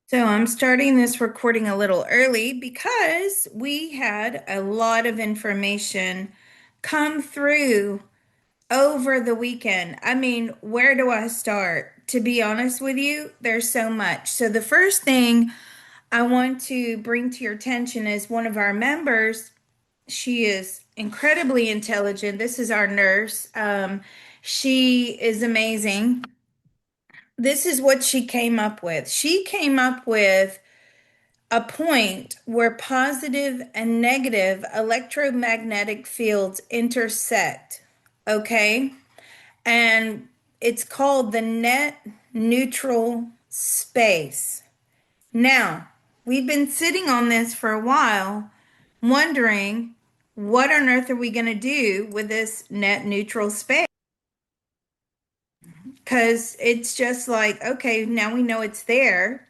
So I'm starting this recording a little early because we had a lot of information come through over the weekend. I mean, where do I start? To be honest with you, there's so much. So the first thing I want to bring to your attention is one of our members. She is incredibly intelligent. This is our nurse. She is amazing. This is what she came up with. She came up with a point where positive and negative electromagnetic fields intersect. Okay. And it's called the net neutral space. Now, we've been sitting on this for a while, wondering what on earth are we going to do with this net neutral space? Because it's just like, okay, now we know it's there.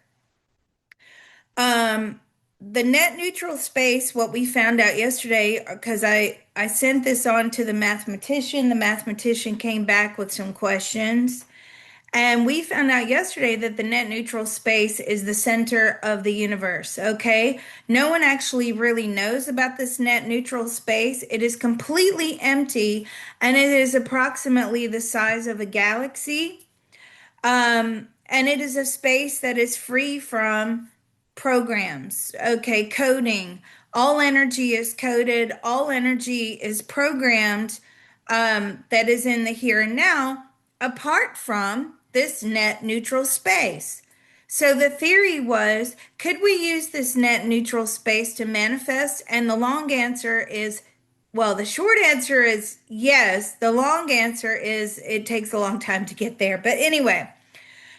Um, the net neutral space, what we found out yesterday, because I sent this on to the mathematician. The mathematician came back with some questions, and we found out yesterday that the net neutral space is the center of the universe. Okay, no one actually really knows about this net neutral space. It is completely empty, and it is approximately the size of a galaxy. And it is a space that is free from programs. Okay, coding. All energy is coded, all energy is programmed, that is in the here and now, apart from this net neutral space. So the theory was, could we use this net neutral space to manifest? And the long answer is, well, the short answer is yes. The long answer is it takes a long time to get there. But anyway,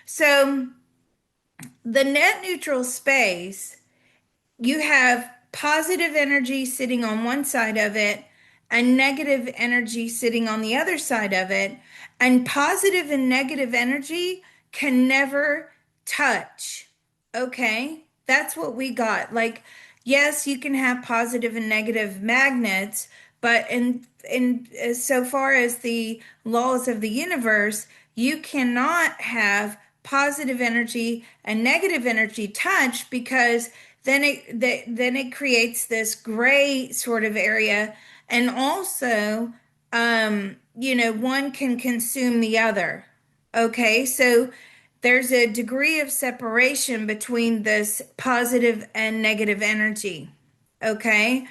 so the net neutral space, you have positive energy sitting on one side of it and negative energy sitting on the other side of it. And positive and negative energy can never touch. Okay? That's what we got. Like, yes, you can have positive and negative magnets, but in as so far as the laws of the universe, you cannot have positive energy and negative energy touch because then it creates this gray sort of area, and also, one can consume the other. Okay, so there's a degree of separation between this positive and negative energy. Okay,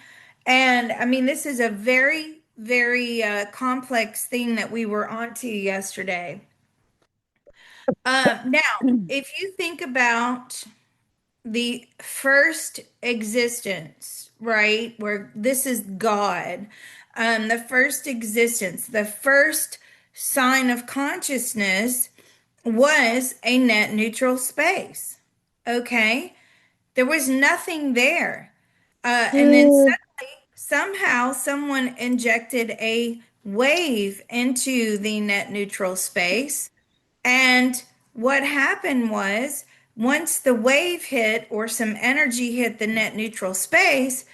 and I mean this is a very, very complex thing that we were onto yesterday. Now, if you think about the first existence, right? Where this is God, the first existence, the first sign of consciousness was a net neutral space. Okay? There was nothing there. And then somehow someone injected a wave into the net neutral space, and what happened was, once the wave hit or some energy hit the net neutral space,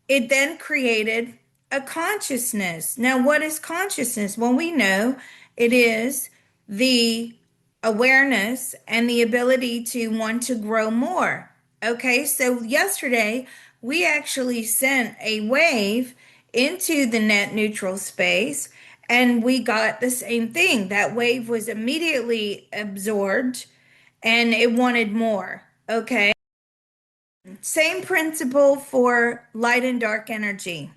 it then created a consciousness. Now, what is consciousness? Well, we know it is the awareness and the ability to want to grow more. Okay, so yesterday we actually sent a wave into the net neutral space, and we got the same thing. That wave was immediately absorbed and it wanted more. Okay, same principle for light and dark energy.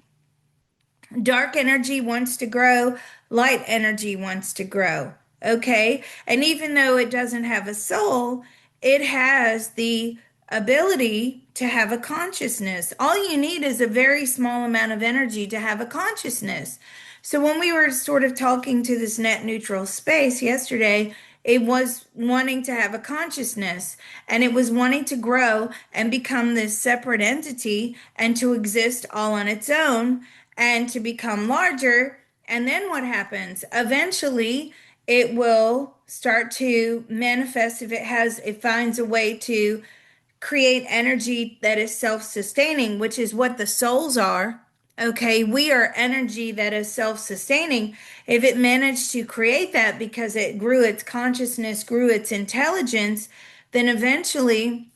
Dark energy wants to grow, light energy wants to grow. Okay. And even though it doesn't have a soul, it has the ability to have a consciousness. All you need is a very small amount of energy to have a consciousness. So when we were sort of talking to this net neutral space yesterday, it was wanting to have a consciousness, and it was wanting to grow and become this separate entity and to exist all on its own and to become larger. And then what happens? Eventually, it will start to manifest if it finds a way to create energy that is self-sustaining, which is what the souls are. Okay, we are energy that is self-sustaining. If it managed to create that because it grew its consciousness, grew its intelligence, then eventually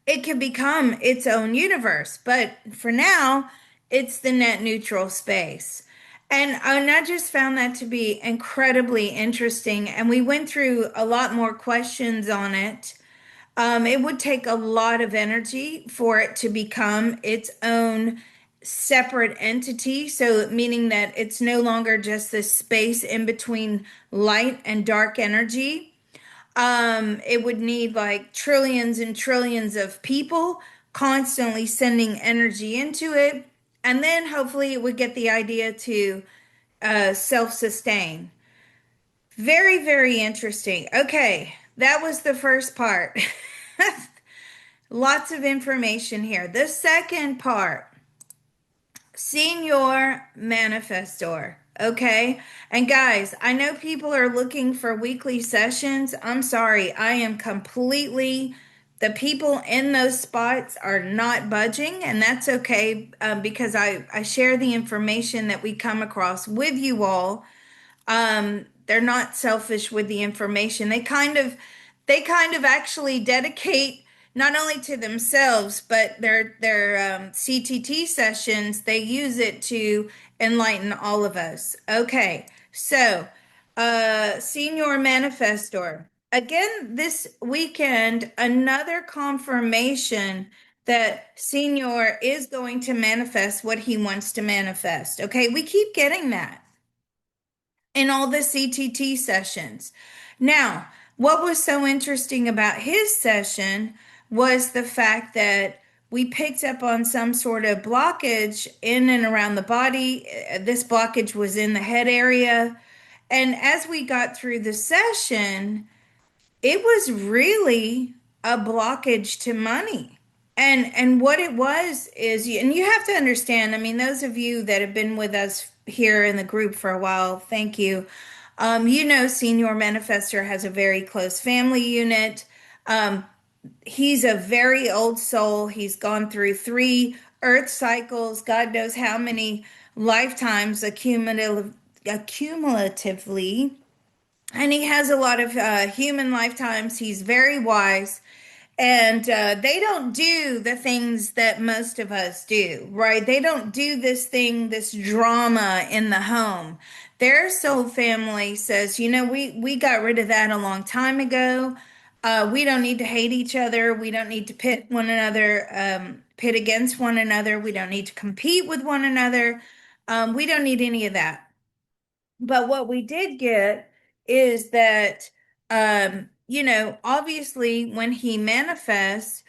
it could become its own universe. But for now, it's the net neutral space. And I just found that to be incredibly interesting. And we went through a lot more questions on it. It would take a lot of energy for it to become its own separate entity. So, meaning that it's no longer just this space in between light and dark energy. It would need like trillions and trillions of people constantly sending energy into it. And then hopefully it would get the idea to self-sustain. Very, very interesting. Okay, that was the first part. Lots of information here. The second part, Senior Manifestor. Okay. And guys, I know people are looking for weekly sessions. I'm sorry. I am completely, the people in those spots are not budging, and that's okay because I share the information that we come across with you all. They're not selfish with the information. They kind of actually dedicate not only to themselves, but their CTT sessions, they use it to enlighten all of us. Okay, so Senior Manifestor. Again, this weekend, another confirmation that Senior is going to manifest what he wants to manifest. Okay, we keep getting that in all the CTT sessions. Now, what was so interesting about his session was the fact that we picked up on some sort of blockage in and around the body. This blockage was in the head area. And as we got through the session, it was really a blockage to money. And what it was is, and you have to understand, I mean, those of you that have been with us here in the group for a while, thank you. You know, Senior Manifestor has a very close family unit. Um, he's a very old soul. He's gone through three earth cycles, God knows how many lifetimes accumulatively, and he has a lot of human lifetimes. He's very wise. And they don't do the things that most of us do, right? They don't do this thing, this drama in the home. Their soul family says, you know, we got rid of that a long time ago. We don't need to hate each other. We don't need to pit one another, pit against one another. We don't need to compete with one another. We don't need any of that. But what we did get is that, you know, obviously when he manifests,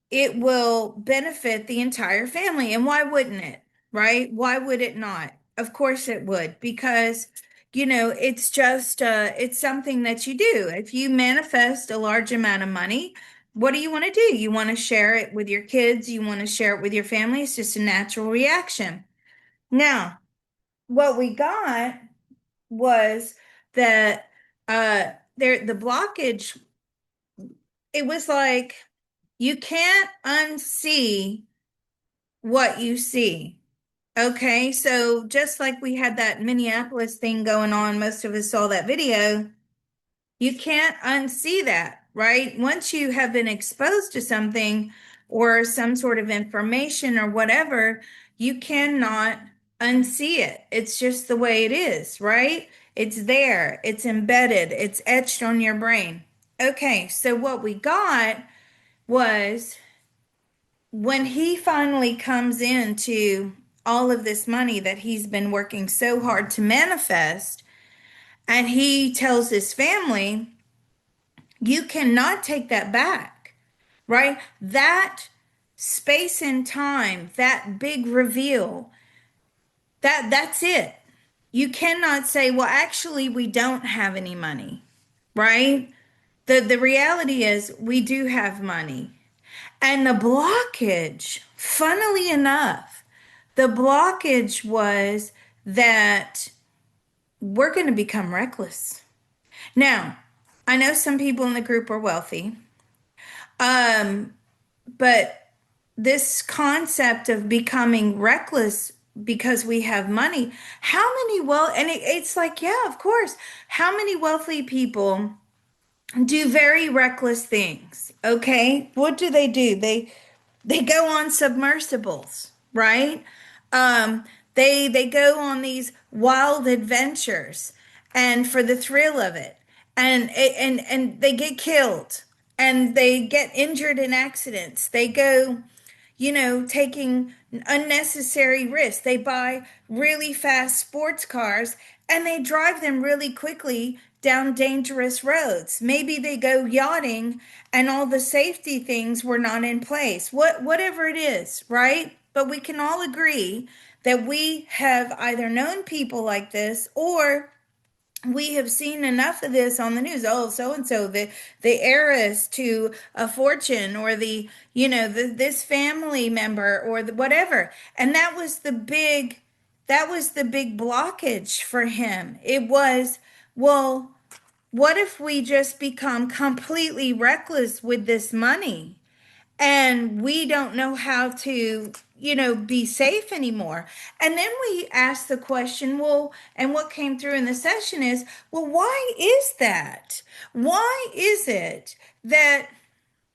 it will benefit the entire family. And why wouldn't it? Right? Why would it not? Of course it would, because, you know, it's just, it's something that you do. If you manifest a large amount of money, what do you want to do? You want to share it with your kids, you want to share it with your family. It's just a natural reaction. Now, what we got was that there the blockage, it was like you can't unsee what you see. Okay, so just like we had that Minneapolis thing going on, most of us saw that video. You can't unsee that, right? Once you have been exposed to something or some sort of information or whatever, you cannot unsee it. It's just the way it is, right? It's there, it's embedded, it's etched on your brain. Okay, so what we got was when he finally comes into all of this money that he's been working so hard to manifest, and he tells his family, you cannot take that back, right? That space and time, that big reveal, that's it. You cannot say, well, actually, we don't have any money, right? The reality is we do have money. And the blockage, funnily enough, the blockage was that we're going to become reckless. Now, I know some people in the group are wealthy. Um, But this concept of becoming reckless because we have money, how many it's like, yeah, of course. How many wealthy people do very reckless things. Okay, what do? They go on submersibles, right? They go on these wild adventures, and for the thrill of it, and they get killed, and they get injured in accidents. They go, taking unnecessary risks. They buy really fast sports cars and they drive them really quickly down dangerous roads. Maybe they go yachting and all the safety things were not in place. Whatever it is, right? But we can all agree that we have either known people like this, or we have seen enough of this on the news. Oh, so and so, the heiress to a fortune, or this family member, or the whatever. And that was the big blockage for him. It was, well, what if we just become completely reckless with this money? And we don't know how to, be safe anymore. And then we ask the question, well, and what came through in the session is, well, why is that? Why is it that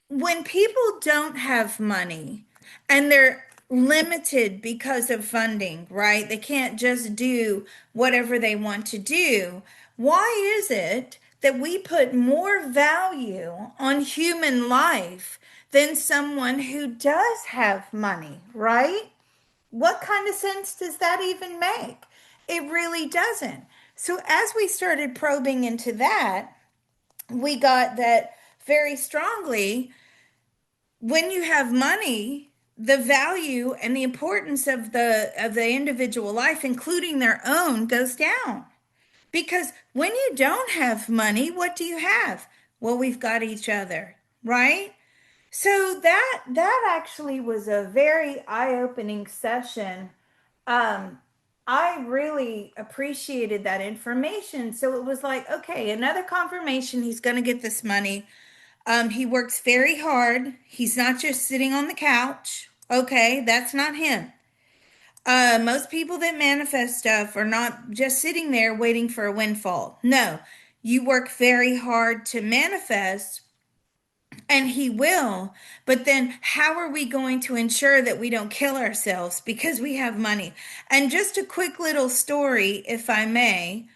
when people don't have money and they're limited because of funding, right? They can't just do whatever they want to do. Why is it that we put more value on human life than someone who does have money, right? What kind of sense does that even make? It really doesn't. So, as we started probing into that, we got that very strongly: when you have money, the value and the importance of the individual life, including their own, goes down. Because when you don't have money, what do you have? Well, we've got each other, right? So that actually was a very eye-opening session. um I really appreciated that information. So it was like, okay, another confirmation he's going to get this money. He works very hard. He's not just sitting on the couch. Okay, that's not him. Most people that manifest stuff are not just sitting there waiting for a windfall. No, you work very hard to manifest, and he will. But then, how are we going to ensure that we don't kill ourselves because we have money? And just a quick little story, if I may.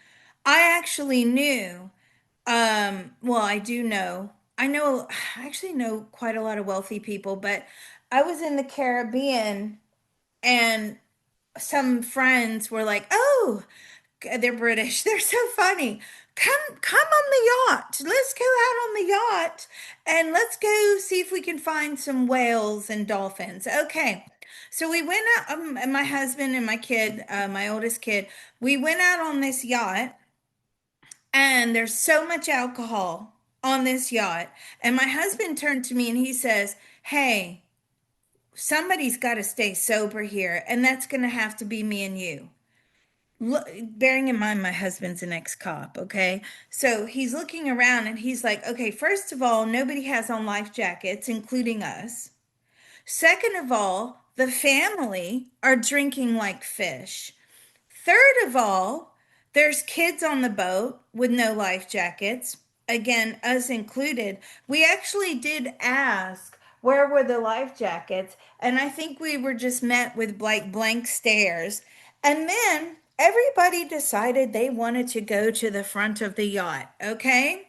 I actually knew, well, I do know. I actually know quite a lot of wealthy people, but I was in the Caribbean, and some friends were like, "Oh, they're British. They're so funny. Come on the yacht. Let's go out on the yacht and let's go see if we can find some whales and dolphins." Okay. So we went out, and my husband and my kid, my oldest kid, we went out on this yacht, and there's so much alcohol on this yacht. And my husband turned to me and he says, "Hey, somebody's got to stay sober here, and that's going to have to be me and you." Bearing in mind my husband's an ex-cop, okay? So he's looking around and he's like, okay, first of all, nobody has on life jackets, including us. Second of all, the family are drinking like fish. Third of all, there's kids on the boat with no life jackets. Again, us included. We actually did ask where were the life jackets, and I think we were just met with like blank stares. And then everybody decided they wanted to go to the front of the yacht, okay?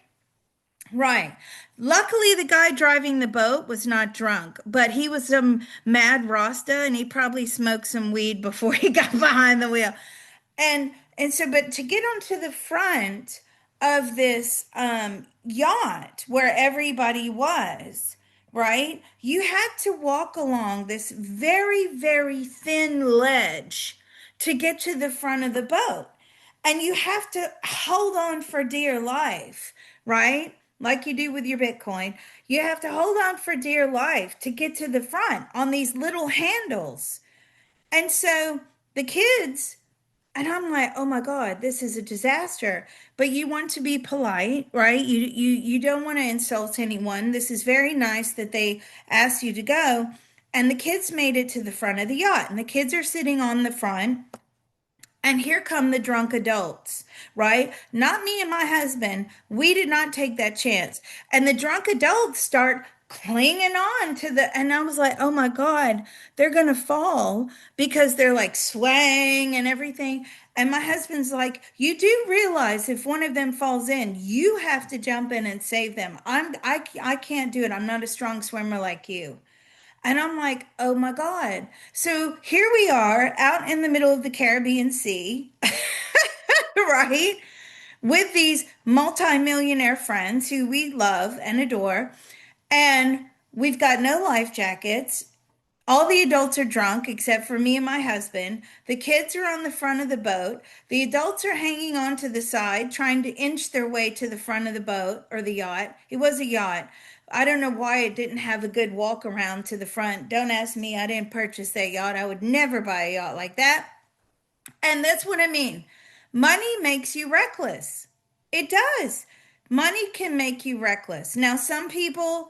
Right. Luckily, the guy driving the boat was not drunk, but he was some mad Rasta, and he probably smoked some weed before he got behind the wheel. And so, but to get onto the front of this yacht where everybody was, right, you had to walk along this very, very thin ledge to get to the front of the boat. And you have to hold on for dear life, right? Like you do with your Bitcoin. You have to hold on for dear life to get to the front on these little handles. And so the kids, and I'm like, oh my God, this is a disaster. But you want to be polite, right? You don't want to insult anyone. This is very nice that they asked you to go. And the kids made it to the front of the yacht, and the kids are sitting on the front, And here come the drunk adults, right? Not me and my husband. We did not take that chance. And the drunk adults start clinging on to and I was like, oh my God, they're going to fall because they're like swaying and everything. And my husband's like, you do realize if one of them falls in, you have to jump in and save them. I can't do it. I'm not a strong swimmer like you. And I'm like, oh my God. So here we are out in the middle of the Caribbean Sea, right? With these multimillionaire friends who we love and adore. And we've got no life jackets. All the adults are drunk except for me and my husband. The kids are on the front of the boat. The adults are hanging on to the side, trying to inch their way to the front of the boat or the yacht. It was a yacht. I don't know why it didn't have a good walk around to the front. Don't ask me. I didn't purchase that yacht. I would never buy a yacht like that. And that's what I mean. Money makes you reckless. It does. Money can make you reckless. Now, some people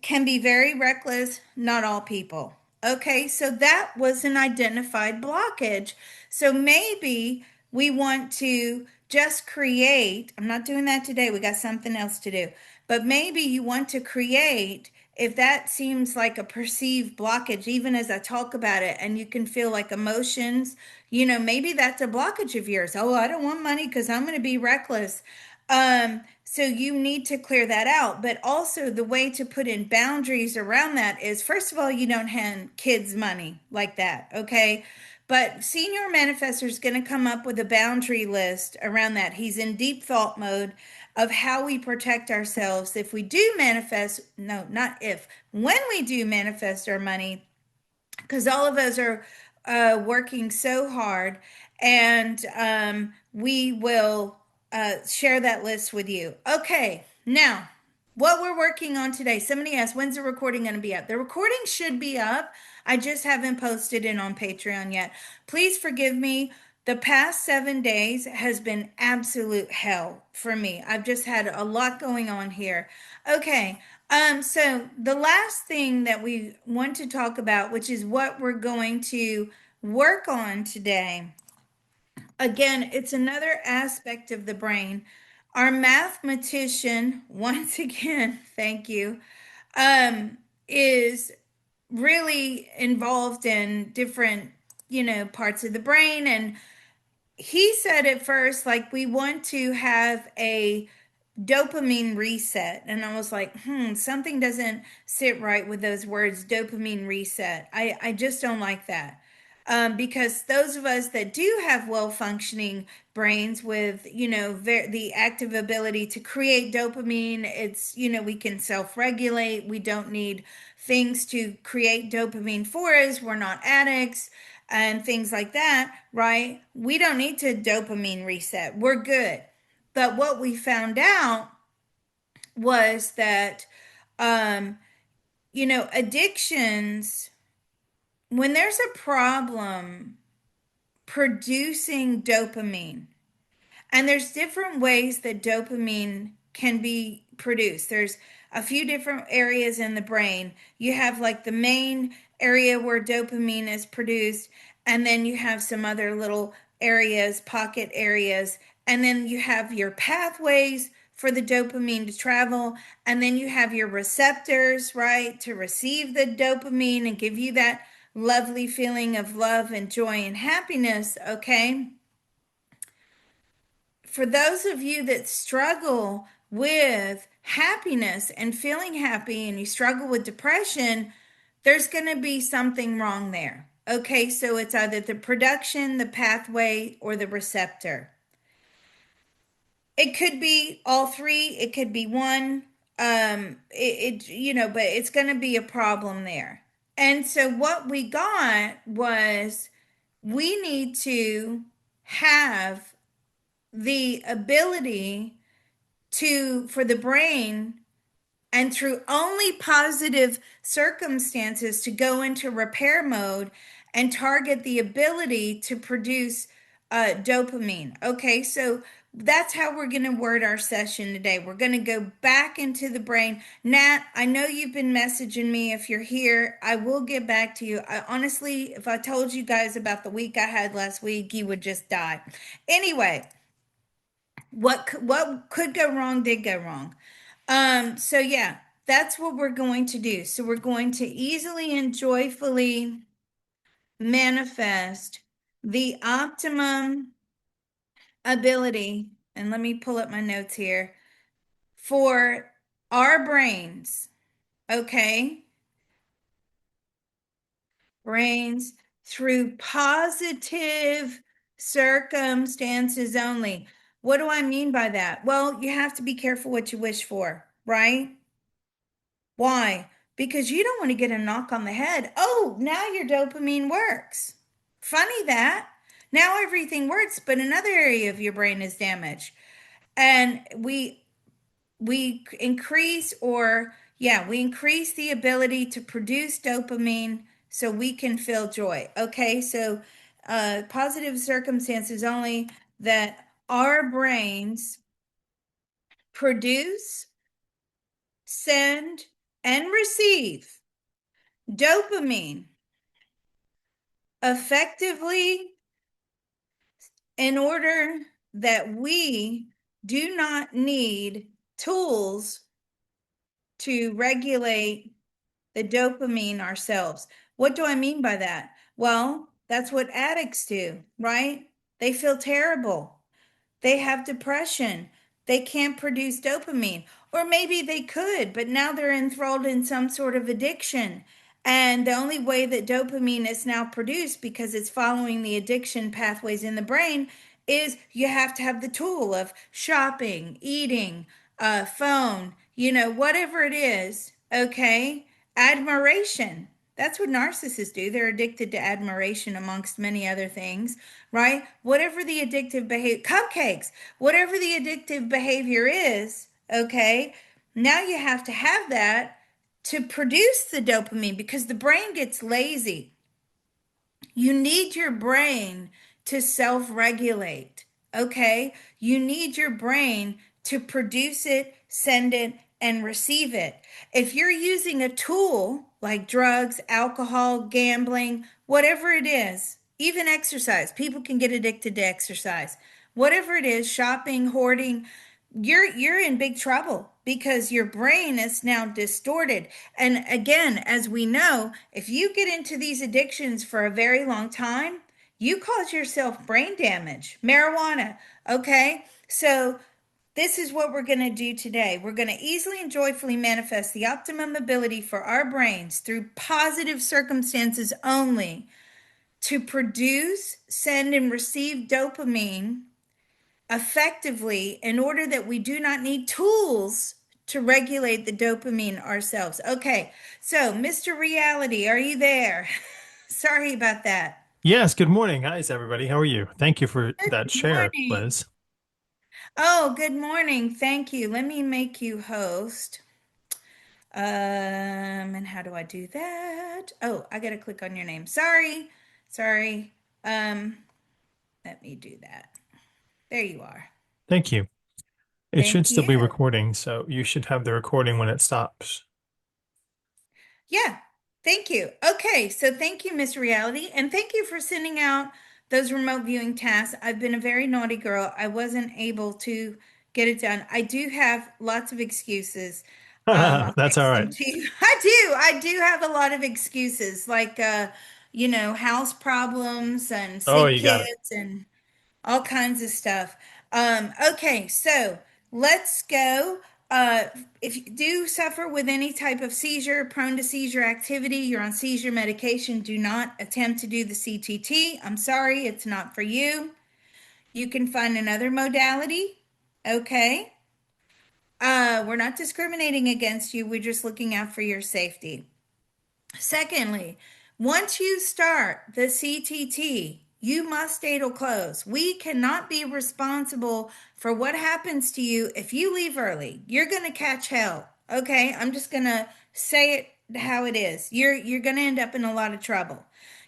can be very reckless, not all people. Okay, so that was an identified blockage. So maybe we want to just create, I'm not doing that today, we got something else to do, but maybe you want to create, if that seems like a perceived blockage, even as I talk about it, and you can feel like emotions, maybe that's a blockage of yours. Oh, I don't want money because I'm going to be reckless. So you need to clear that out. But also, the way to put in boundaries around that is, first of all, you don't hand kids money like that, okay? But Senior Manifestor is going to come up with a boundary list around that. He's in deep thought mode of how we protect ourselves if we do manifest, no, not if, when we do manifest our money, because all of us are working so hard, and we will share that list with you. Okay, now what we're working on today. Somebody asked, when's the recording going to be up? The recording should be up. I just haven't posted it on Patreon yet. Please forgive me. The past 7 days has been absolute hell for me. I've just had a lot going on here. Okay, so the last thing that we want to talk about, which is what we're going to work on today. Again, it's another aspect of the brain. Our mathematician, once again, thank you, is really involved in different, parts of the brain. And he said at first, like, we want to have a dopamine reset. And I was like, something doesn't sit right with those words, dopamine reset. I just don't like that. Because those of us that do have well functioning brains with, the active ability to create dopamine, it's, we can self regulate. We don't need things to create dopamine for us. We're not addicts and things like that, right? We don't need to dopamine reset. We're good. But what we found out was that, um, addictions, when there's a problem producing dopamine, and there's different ways that dopamine can be produced. There's a few different areas in the brain. You have like the main area where dopamine is produced, and then you have some other little areas, pocket areas, and then you have your pathways for the dopamine to travel, and then you have your receptors, right, to receive the dopamine and give you that lovely feeling of love and joy and happiness, okay? For those of you that struggle with happiness and feeling happy and you struggle with depression, there's going to be something wrong there. Okay, so it's either the production, the pathway, or the receptor. It could be all three, it could be one. But it's going to be a problem there. And so what we got was we need to have the ability for the brain, and through only positive circumstances, to go into repair mode and target the ability to produce dopamine. Okay, so That's how we're going to word our session today. We're going to go back into the brain. Nat, I know you've been messaging me. If you're here, I will get back to you. I honestly, if I told you guys about the week I had last week, you would just die. Anyway, what could go wrong did go wrong. So yeah, that's what we're going to do. So we're going to easily and joyfully manifest the optimum ability, and let me pull up my notes here, for our brains, okay? Brains through positive circumstances only. What do I mean by that? Well, you have to be careful what you wish for, right? Why? Because you don't want to get a knock on the head. Oh, now your dopamine works. Funny that. Now everything works, but another area of your brain is damaged. And we increase or yeah, we increase the ability to produce dopamine so we can feel joy. Okay, so positive circumstances only that our brains produce, send, and receive dopamine effectively in order that we do not need tools to regulate the dopamine ourselves. What do I mean by that? Well, that's what addicts do, right? They feel terrible. They have depression. They can't produce dopamine. Or maybe they could, but now they're enthralled in some sort of addiction. And the only way that dopamine is now produced, because it's following the addiction pathways in the brain, is you have to have the tool of shopping, eating, phone, whatever it is, okay? Admiration. That's what narcissists do. They're addicted to admiration amongst many other things, right? Whatever the addictive behavior, cupcakes, whatever the addictive behavior is, okay? Now you have to have that to produce the dopamine because the brain gets lazy. You need your brain to self regulate. Okay. You need your brain to produce it, send it, and receive it. If you're using a tool like drugs, alcohol, gambling, whatever it is, even exercise, people can get addicted to exercise. Whatever it is, shopping, hoarding, you're in big trouble because your brain is now distorted. And again, as we know, if you get into these addictions for a very long time, you cause yourself brain damage. Marijuana, okay? So this is what we're going to do today. We're going to easily and joyfully manifest the optimum ability for our brains through positive circumstances only to produce, send, and receive dopamine effectively in order that we do not need tools to regulate the dopamine ourselves. Okay, so Mr. Reality, are you there? Sorry about that. Yes, good morning. Hi, everybody. How are you? Thank you for Good that share, morning. Liz. Oh, good morning. Thank you. Let me make you host. And how do I do that? Oh, I gotta click on your name. Sorry. Sorry. Um, Let me do that. There you are. Thank you. It should Thank still be you. recording, so you should have the recording when it stops. Yeah, thank you. Okay, so thank you, Miss Reality, and thank you for sending out those remote viewing tasks. I've been a very naughty girl. I wasn't able to get it done. I do have lots of excuses. I'll That's all text them right. to you. I do have a lot of excuses, like house problems and Oh, sick you got it. kids and all kinds of stuff. Okay, so let's go. Uh, if you do suffer with any type of seizure, prone to seizure activity, you're on seizure medication, do not attempt to do the CTT. I'm sorry, it's not for you. You can find another modality. Okay. We're not discriminating against you, we're just looking out for your safety. Secondly, once you start the CTT, you must stay till close. We cannot be responsible for what happens to you if you leave early. You're going to catch hell. Okay? I'm just going to say it how it is. You're going to end up in a lot of trouble.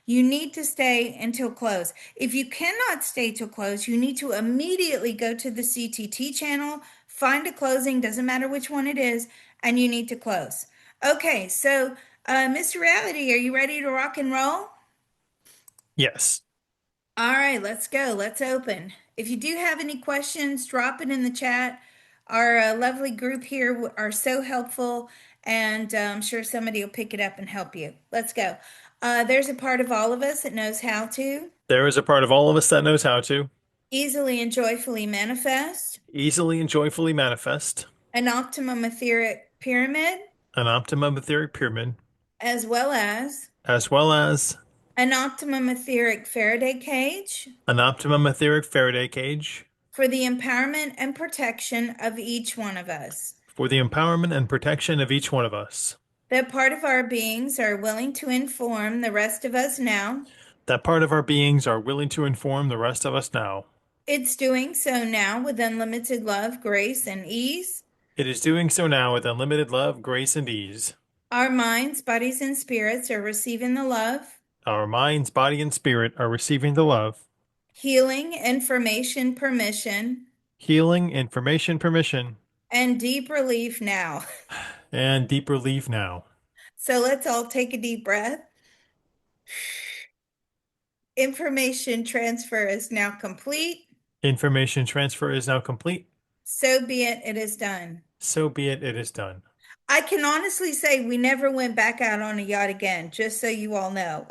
You need to stay until close. If you cannot stay till close, you need to immediately go to the CTT channel, find a closing, doesn't matter which one it is, and you need to close. Okay, so Mr. Reality, are you ready to rock and roll? Yes. All right, let's go. Let's open. If you do have any questions, drop it in the chat. Our lovely group here are so helpful, and I'm sure somebody will pick it up and help you. Let's go. There's a part of all of us that knows how to There is a part of all of us that knows how to easily and joyfully manifest easily and joyfully manifest an optimum etheric pyramid, an optimum etheric pyramid, as well as as well as an optimum etheric Faraday cage an optimum etheric Faraday cage for the empowerment and protection of each one of us. for the empowerment and protection of each one of us. That part of our beings are willing to inform the rest of us now. That part of our beings are willing to inform the rest of us now. It's doing so now with unlimited love, grace, and ease. It is doing so now with unlimited love, grace, and ease. Our minds, bodies, and spirits are receiving the love, Our minds, body, and spirit are receiving the love, healing, information, permission, healing, information, permission, and deep relief now. and deep relief now. So let's all take a deep breath. Information transfer is now complete. Information transfer is now complete. So be it, it is done. So be it, it is done. I can honestly say we never went back out on a yacht again, just so you all know.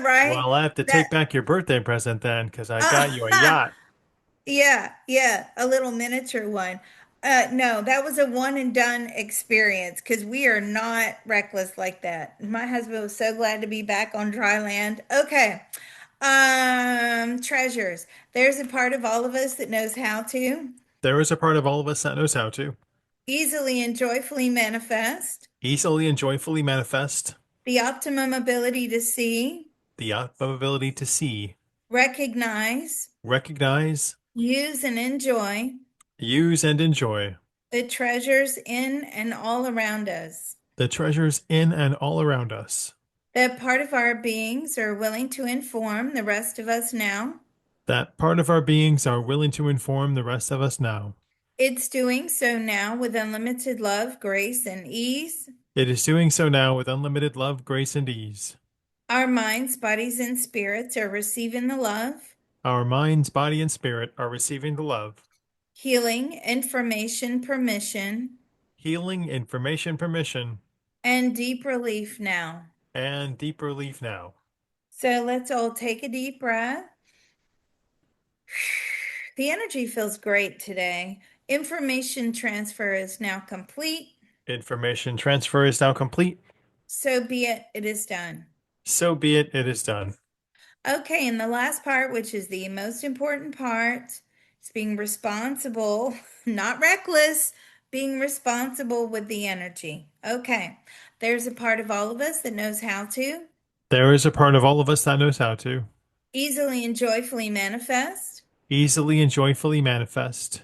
Right? Well, I have to That take back your birthday present then, because I got you a uh, yacht. yeah, yeah, a little miniature one. No, that was a one and done experience because we are not reckless like that. My husband was so glad to be back on dry land. Okay. Treasures. There's a part of all of us that knows how to There is a part of all of us that knows how to easily and joyfully manifest easily and joyfully manifest the optimum ability to see, the ability to see, recognize, recognize, use, and enjoy use, and enjoy the treasures in and all around us. the treasures in and all around us. That part of our beings are willing to inform the rest of us now. That part of our beings are willing to inform the rest of us now. It's doing so now with unlimited love, grace, and ease. It is doing so now with unlimited love, grace, and ease. Our minds, bodies, and spirits are receiving the love, Our minds, body, and spirit are receiving the love, healing, information, permission, healing, information, permission, and deep relief now. and deep relief now. So let's all take a deep breath. The energy feels great today. Information transfer is now complete. Information transfer is now complete. So be it, it is done. So be it, it is done. Okay, and the last part, which is the most important part, is being responsible, not reckless, being responsible with the energy. Okay, there's a part of all of us that knows how to There is a part of all of us that knows how to easily and joyfully manifest easily and joyfully manifest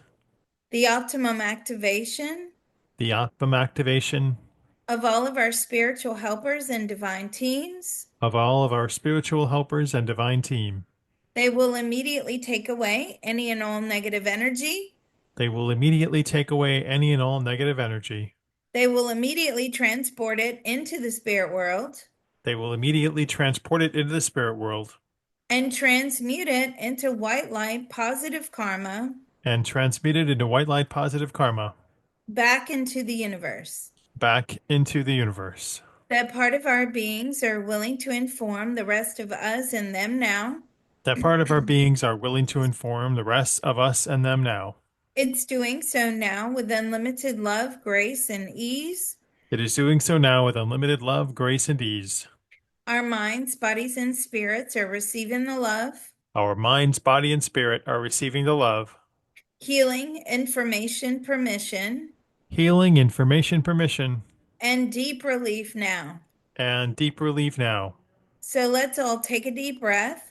the optimum activation the optimum activation of all of our spiritual helpers and divine teams. of all of our spiritual helpers and divine team. They will immediately take away any and all negative energy. They will immediately take away any and all negative energy. They will immediately transport it into the spirit world They will immediately transport it into the spirit world and transmute it into white light positive karma and transmute it into white light positive karma back into the universe. back into the universe. That part of our beings are willing to inform the rest of us and them now. That part of our beings are willing to inform the rest of us and them now. It's doing so now with unlimited love, grace, and ease. It is doing so now with unlimited love, grace, and ease. Our minds, bodies, and spirits are receiving the love, Our minds, body, and spirit are receiving the love, healing, information, permission, healing, information, permission, and deep relief now. and deep relief now. So let's all take a deep breath.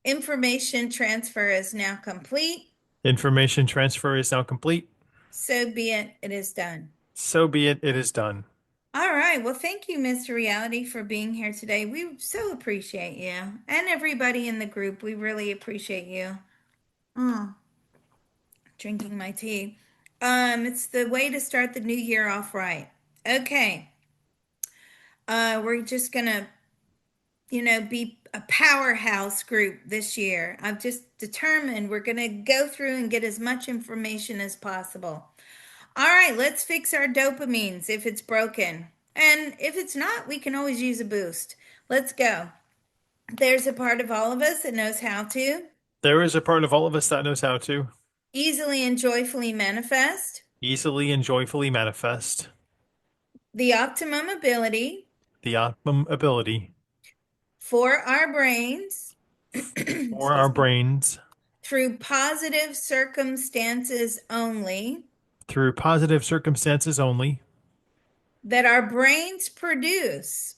Information transfer is now complete. Information transfer is now complete. So be it, it is done. So be it, it is done. All right. Well, thank you, Mr. Reality, for being here today. We so appreciate you and everybody in the group. We really appreciate you. Mm, drinking my tea. It's the way to start the new year off right. Okay. We're just gonna, be a powerhouse group this year. I've just determined we're gonna go through and get as much information as possible. All right, let's fix our dopamines if it's broken. And if it's not, we can always use a boost. Let's go. There's a part of all of us that knows how to There is a part of all of us that knows how to easily and joyfully manifest easily and joyfully manifest the optimum ability the optimum ability for our brains, for our excuse me, brains through positive circumstances only, through positive circumstances only, that our brains produce,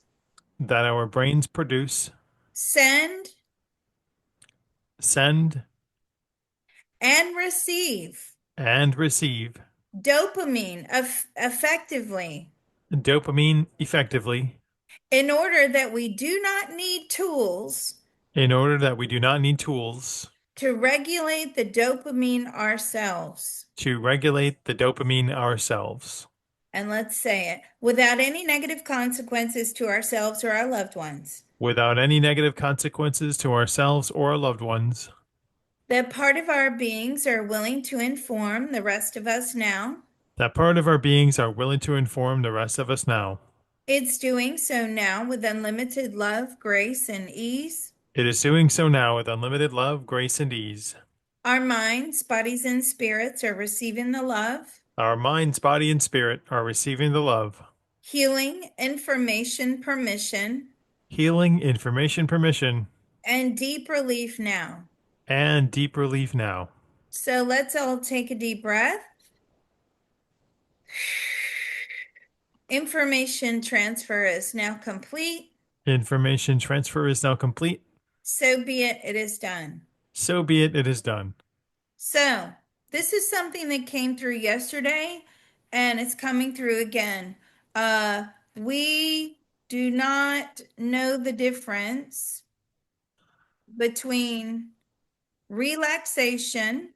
that our brains produce, send, send, and receive and receive dopamine effectively dopamine effectively in order that we do not need tools in order that we do not need tools to regulate the dopamine ourselves. to regulate the dopamine ourselves And let's say it without any negative consequences to ourselves or our loved ones. without any negative consequences to ourselves or our loved ones. That part of our beings are willing to inform the rest of us now. That part of our beings are willing to inform the rest of us now. It's doing so now with unlimited love, grace, and ease. It is doing so now with unlimited love, grace, and ease. Our minds, bodies, and spirits are receiving the love, Our minds, body, and spirit are receiving the love, healing, information, permission, healing, information, permission, and deep relief now. and deep relief now. So let's all take a deep breath. Information transfer is now complete. Information transfer is now complete. So be it, it is done. So be it, it is done. So, this is something that came through yesterday and it's coming through again. We do not know the difference between relaxation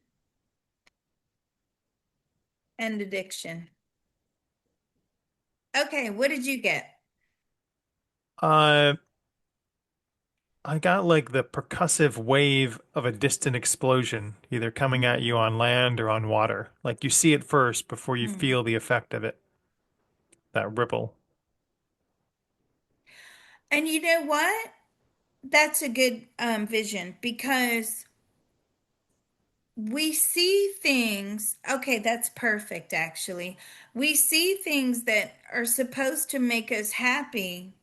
and addiction. Okay, what did you get? Uh, I got like the percussive wave of a distant explosion, either coming at you on land or on water. Like you see it first before you Hmm. feel the effect of it, that ripple. And you know what? That's a good vision because we see things. Okay, that's perfect, actually. We see things that are supposed to make us happy,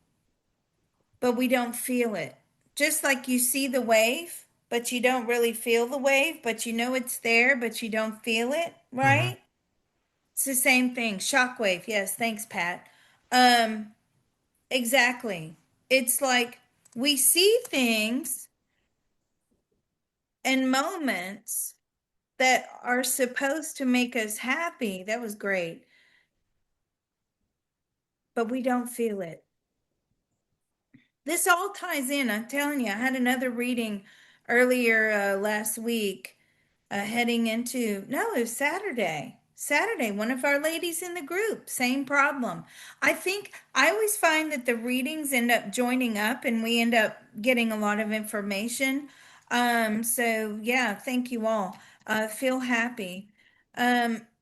but we don't feel it. Just like you see the wave, but you don't really feel the wave, but you know it's there, but you don't feel it, Hmm. right? It's the same thing. Shockwave. Yes, thanks, Pat. Um, exactly. It's like we see things and moments that are supposed to make us happy. That was great, but we don't feel it. This all ties in. I'm telling you, I had another reading earlier last week, heading into, no, it was Saturday. Saturday, one of our ladies in the group, same problem. I think I always find that the readings end up joining up and we end up getting a lot of information. So yeah, thank you all. Feel happy.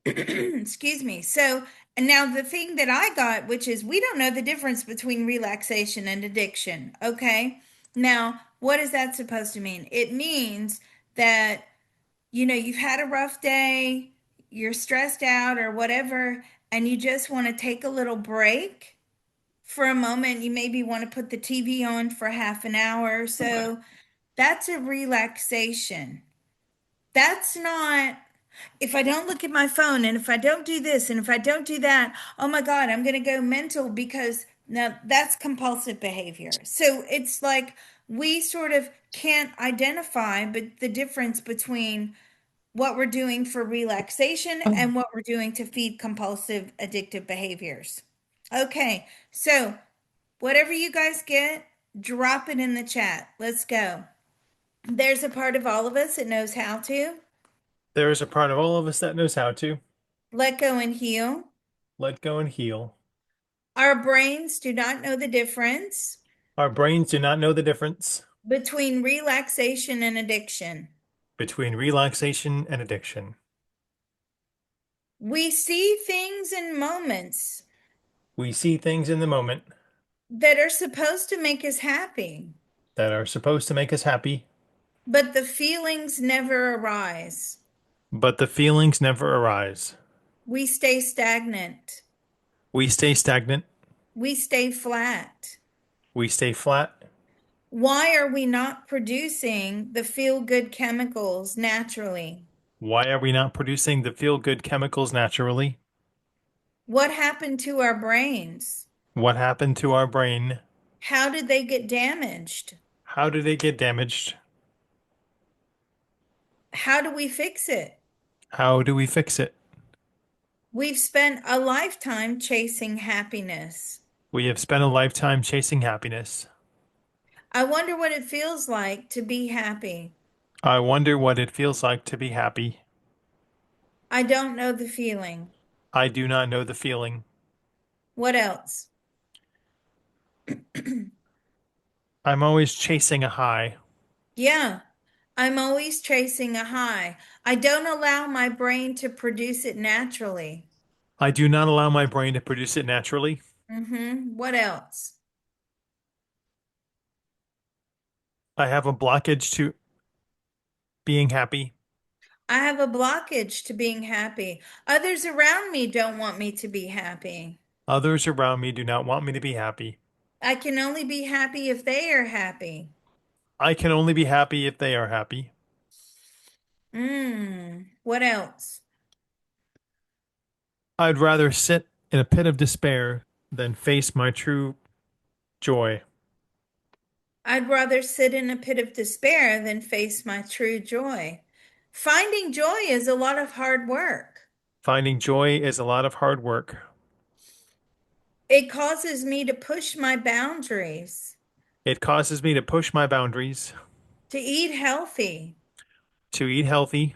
Excuse me. So, and now the thing that I got, which is we don't know the difference between relaxation and addiction. Okay. Now, what is that supposed to mean? It means that, you've had a rough day, you're stressed out or whatever, and you just want to take a little break for a moment. You maybe want to put the TV on for half an hour or so. That's a relaxation. That's not, if I don't look at my phone and if I don't do this and if I don't do that, oh my God, I'm going to go mental because now that's compulsive behavior. So it's like we sort of can't identify but the difference between what we're doing for relaxation and what we're doing to feed compulsive addictive behaviors. Okay, so whatever you guys get, drop it in the chat. Let's go. There's a part of all of us that knows how to There is a part of all of us that knows how to let go and heal. let go and heal. Our brains do not know the difference Our brains do not know the difference between relaxation and addiction. between relaxation and addiction. We see things in moments We see things in the moment that are supposed to make us happy, that are supposed to make us happy, but the feelings never arise. but the feelings never arise. We stay stagnant. We stay stagnant. We stay flat. We stay flat. Why are we not producing the feel-good chemicals naturally? Why are we not producing the feel-good chemicals naturally? What happened to our brains? What happened to our brain? How did they get damaged? How did it get damaged? How do we fix it? How do we fix it? We've spent a lifetime chasing happiness. We have spent a lifetime chasing happiness. I wonder what it feels like to be happy. I wonder what it feels like to be happy. I don't know the feeling. I do not know the feeling. What else? I'm always chasing a high. Yeah, I'm always chasing a high. I don't allow my brain to produce it naturally. I do not allow my brain to produce it naturally. What else? I have a blockage to being happy. I have a blockage to being happy. Others around me don't want me to be happy. Others around me do not want me to be happy. I can only be happy if they are happy. I can only be happy if they are happy. What else? I'd rather sit in a pit of despair than face my true joy. I'd rather sit in a pit of despair than face my true joy. Finding joy is a lot of hard work. Finding joy is a lot of hard work. It causes me to push my boundaries, It causes me to push my boundaries, to eat healthy, to eat healthy,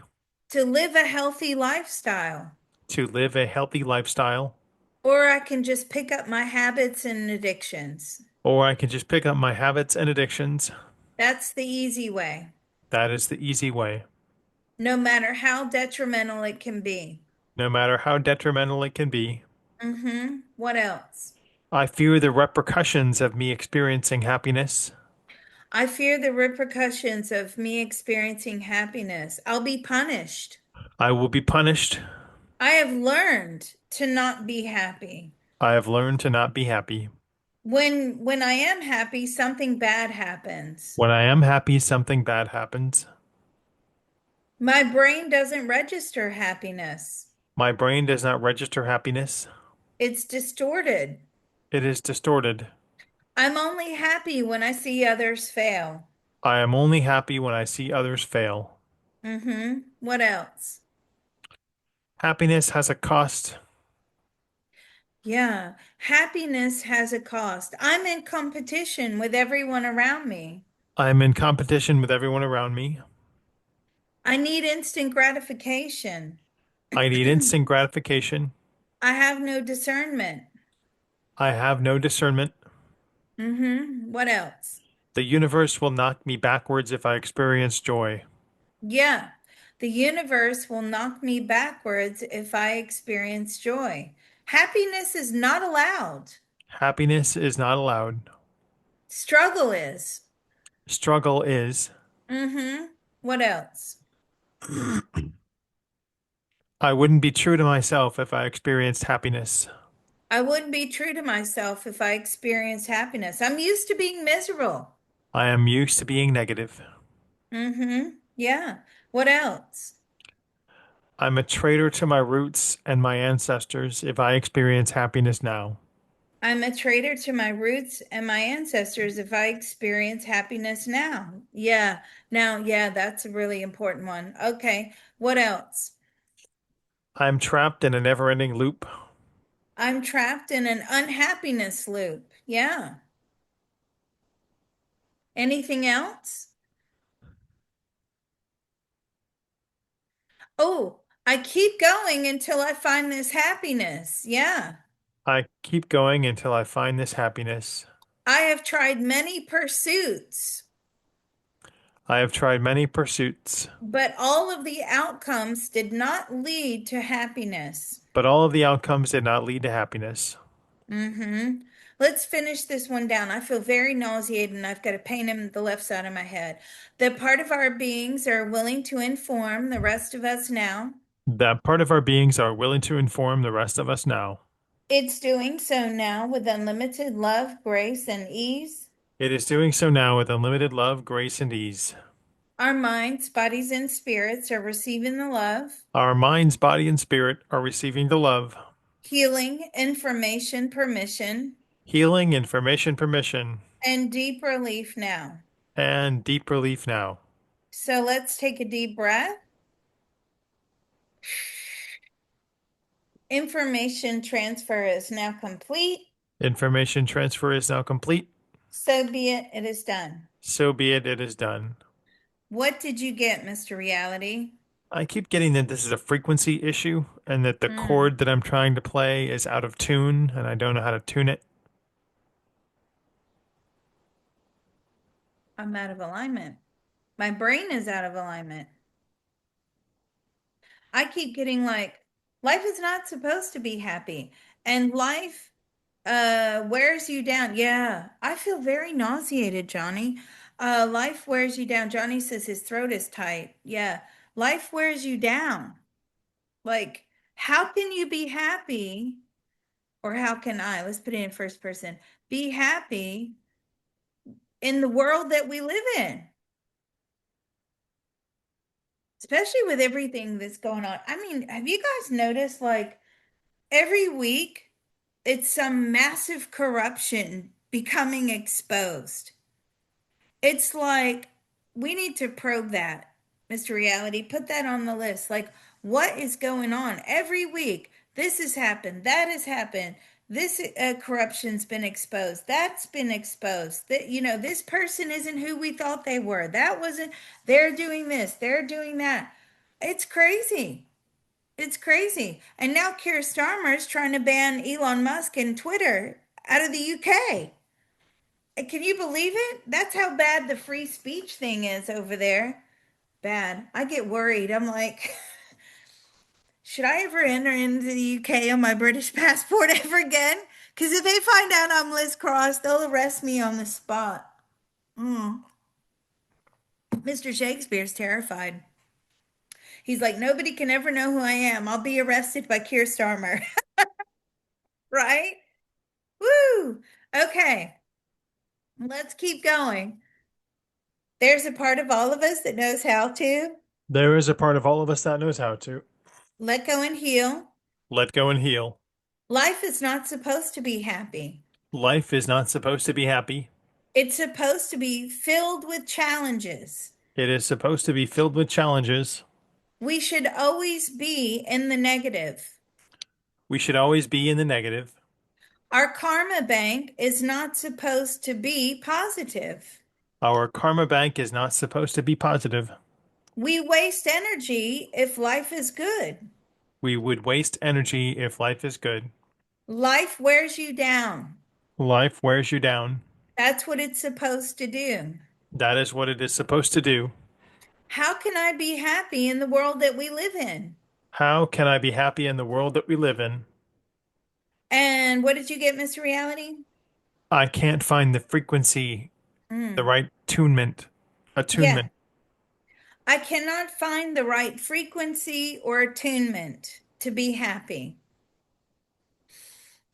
to live a healthy lifestyle. to live a healthy lifestyle, Or I can just pick up my habits and addictions. or I can just pick up my habits and addictions. That's the easy way, That is the easy way, no matter how detrimental it can be. no matter how detrimental it can be. What else? I fear the repercussions of me experiencing happiness. I fear the repercussions of me experiencing happiness. I'll be punished. I will be punished. I have learned to not be happy. I have learned to not be happy. When I am happy, something bad happens. When I am happy, something bad happens. My brain doesn't register happiness. My brain does not register happiness. It's distorted. It is distorted. I'm only happy when I see others fail. I am only happy when I see others fail. What else? Happiness has a cost. Yeah, happiness has a cost. I'm in competition with everyone around me. I am in competition with everyone around me. I need instant gratification. I need instant gratification. I have no discernment. I have no discernment. What else? The universe will knock me backwards if I experience joy. Yeah, the universe will knock me backwards if I experience joy. Happiness is not allowed. Happiness is not allowed. Struggle is. Struggle is. What else? I wouldn't be true to myself if I experienced happiness. I wouldn't be true to myself if I experienced happiness. I'm used to being miserable. I am used to being negative. Yeah. What else? I'm a traitor to my roots and my ancestors if I experience happiness now. I'm a traitor to my roots and my ancestors if I experience happiness now. Yeah. Now, yeah, that's a really important one. Okay. What else? I'm trapped in a never-ending loop. I'm trapped in an unhappiness loop. Yeah. Anything else? Oh, I keep going until I find this happiness. Yeah. I keep going until I find this happiness. I have tried many pursuits, I have tried many pursuits, but all of the outcomes did not lead to happiness. but all of the outcomes did not lead to happiness. Mm-hmm. Let's finish this one down. I feel very nauseated and I've got a pain in the left side of my head. The part of our beings are willing to inform the rest of us now. That part of our beings are willing to inform the rest of us now. It's doing so now with unlimited love, grace, and ease. It is doing so now with unlimited love, grace, and ease. Our minds, bodies, and spirits are receiving the love, Our minds, body, and spirit are receiving the love, healing, information, permission, healing, information, permission, and deep relief now. and deep relief now. So let's take a deep breath. Information transfer is now complete. Information transfer is now complete. So be it, it is done. So be it, it is done. What did you get, Mr. Reality? I keep getting that this is a frequency issue and that the Hmm, chord that I'm trying to play is out of tune and I don't know how to tune it. I'm out of alignment. My brain is out of alignment. I keep getting like, life is not supposed to be happy. And life wears you down. Yeah, I feel very nauseated, Johnny. Life wears you down. Johnny says his throat is tight. Yeah, life wears you down. Like, how can you be happy? Or how can I, let's put it in first person, be happy in the world that we live in, especially with everything that's going on? I mean, have you guys noticed like every week it's some massive corruption becoming exposed? It's like we need to probe that, Mr. Reality. Put that on the list. Like, what is going on every week? This has happened. That has happened. This corruption's been exposed. That's been exposed. That this person isn't who we thought they were. That wasn't. They're doing this. They're doing that. It's crazy. It's crazy. And now Keir Starmer is trying to ban Elon Musk and Twitter out of the UK. Can you believe it? That's how bad the free speech thing is over there. Bad. I get worried. I'm like, should I ever enter into the UK on my British passport ever again? Because if they find out I'm Liz Cross, they'll arrest me on the spot. Mm. Mr. Shakespeare's terrified. He's like, nobody can ever know who I am. I'll be arrested by Keir Starmer. Right? Woo! Okay, let's keep going. There's a part of all of us that knows how to There is a part of all of us that knows how to let go and heal. let go and heal. Life is not supposed to be happy. Life is not supposed to be happy. It's supposed to be filled with challenges. It is supposed to be filled with challenges. We should always be in the negative. We should always be in the negative. Our karma bank is not supposed to be positive. Our karma bank is not supposed to be positive. We waste energy if life is good. We would waste energy if life is good. Life wears you down. Life wears you down. That's what it's supposed to do. That is what it is supposed to do. How can I be happy in the world that we live in? How can I be happy in the world that we live in? And what did you get, Mr. Reality? I can't find the frequency, the Mm. right tunement, Yeah, attunement. I cannot find the right frequency or attunement to be happy.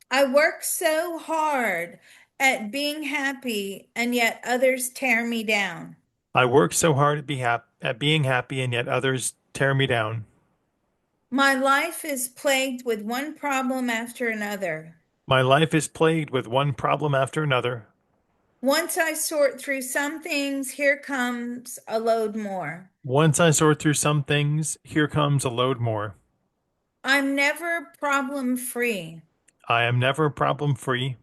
I work so hard at being happy, and yet others tear me down. I work so hard at being happy, and yet others tear me down. My life is plagued with one problem after another. My life is plagued with one problem after another. Once I sort through some things, here comes a load more. Once I sort through some things, here comes a load more. I'm never problem free. I am never problem free.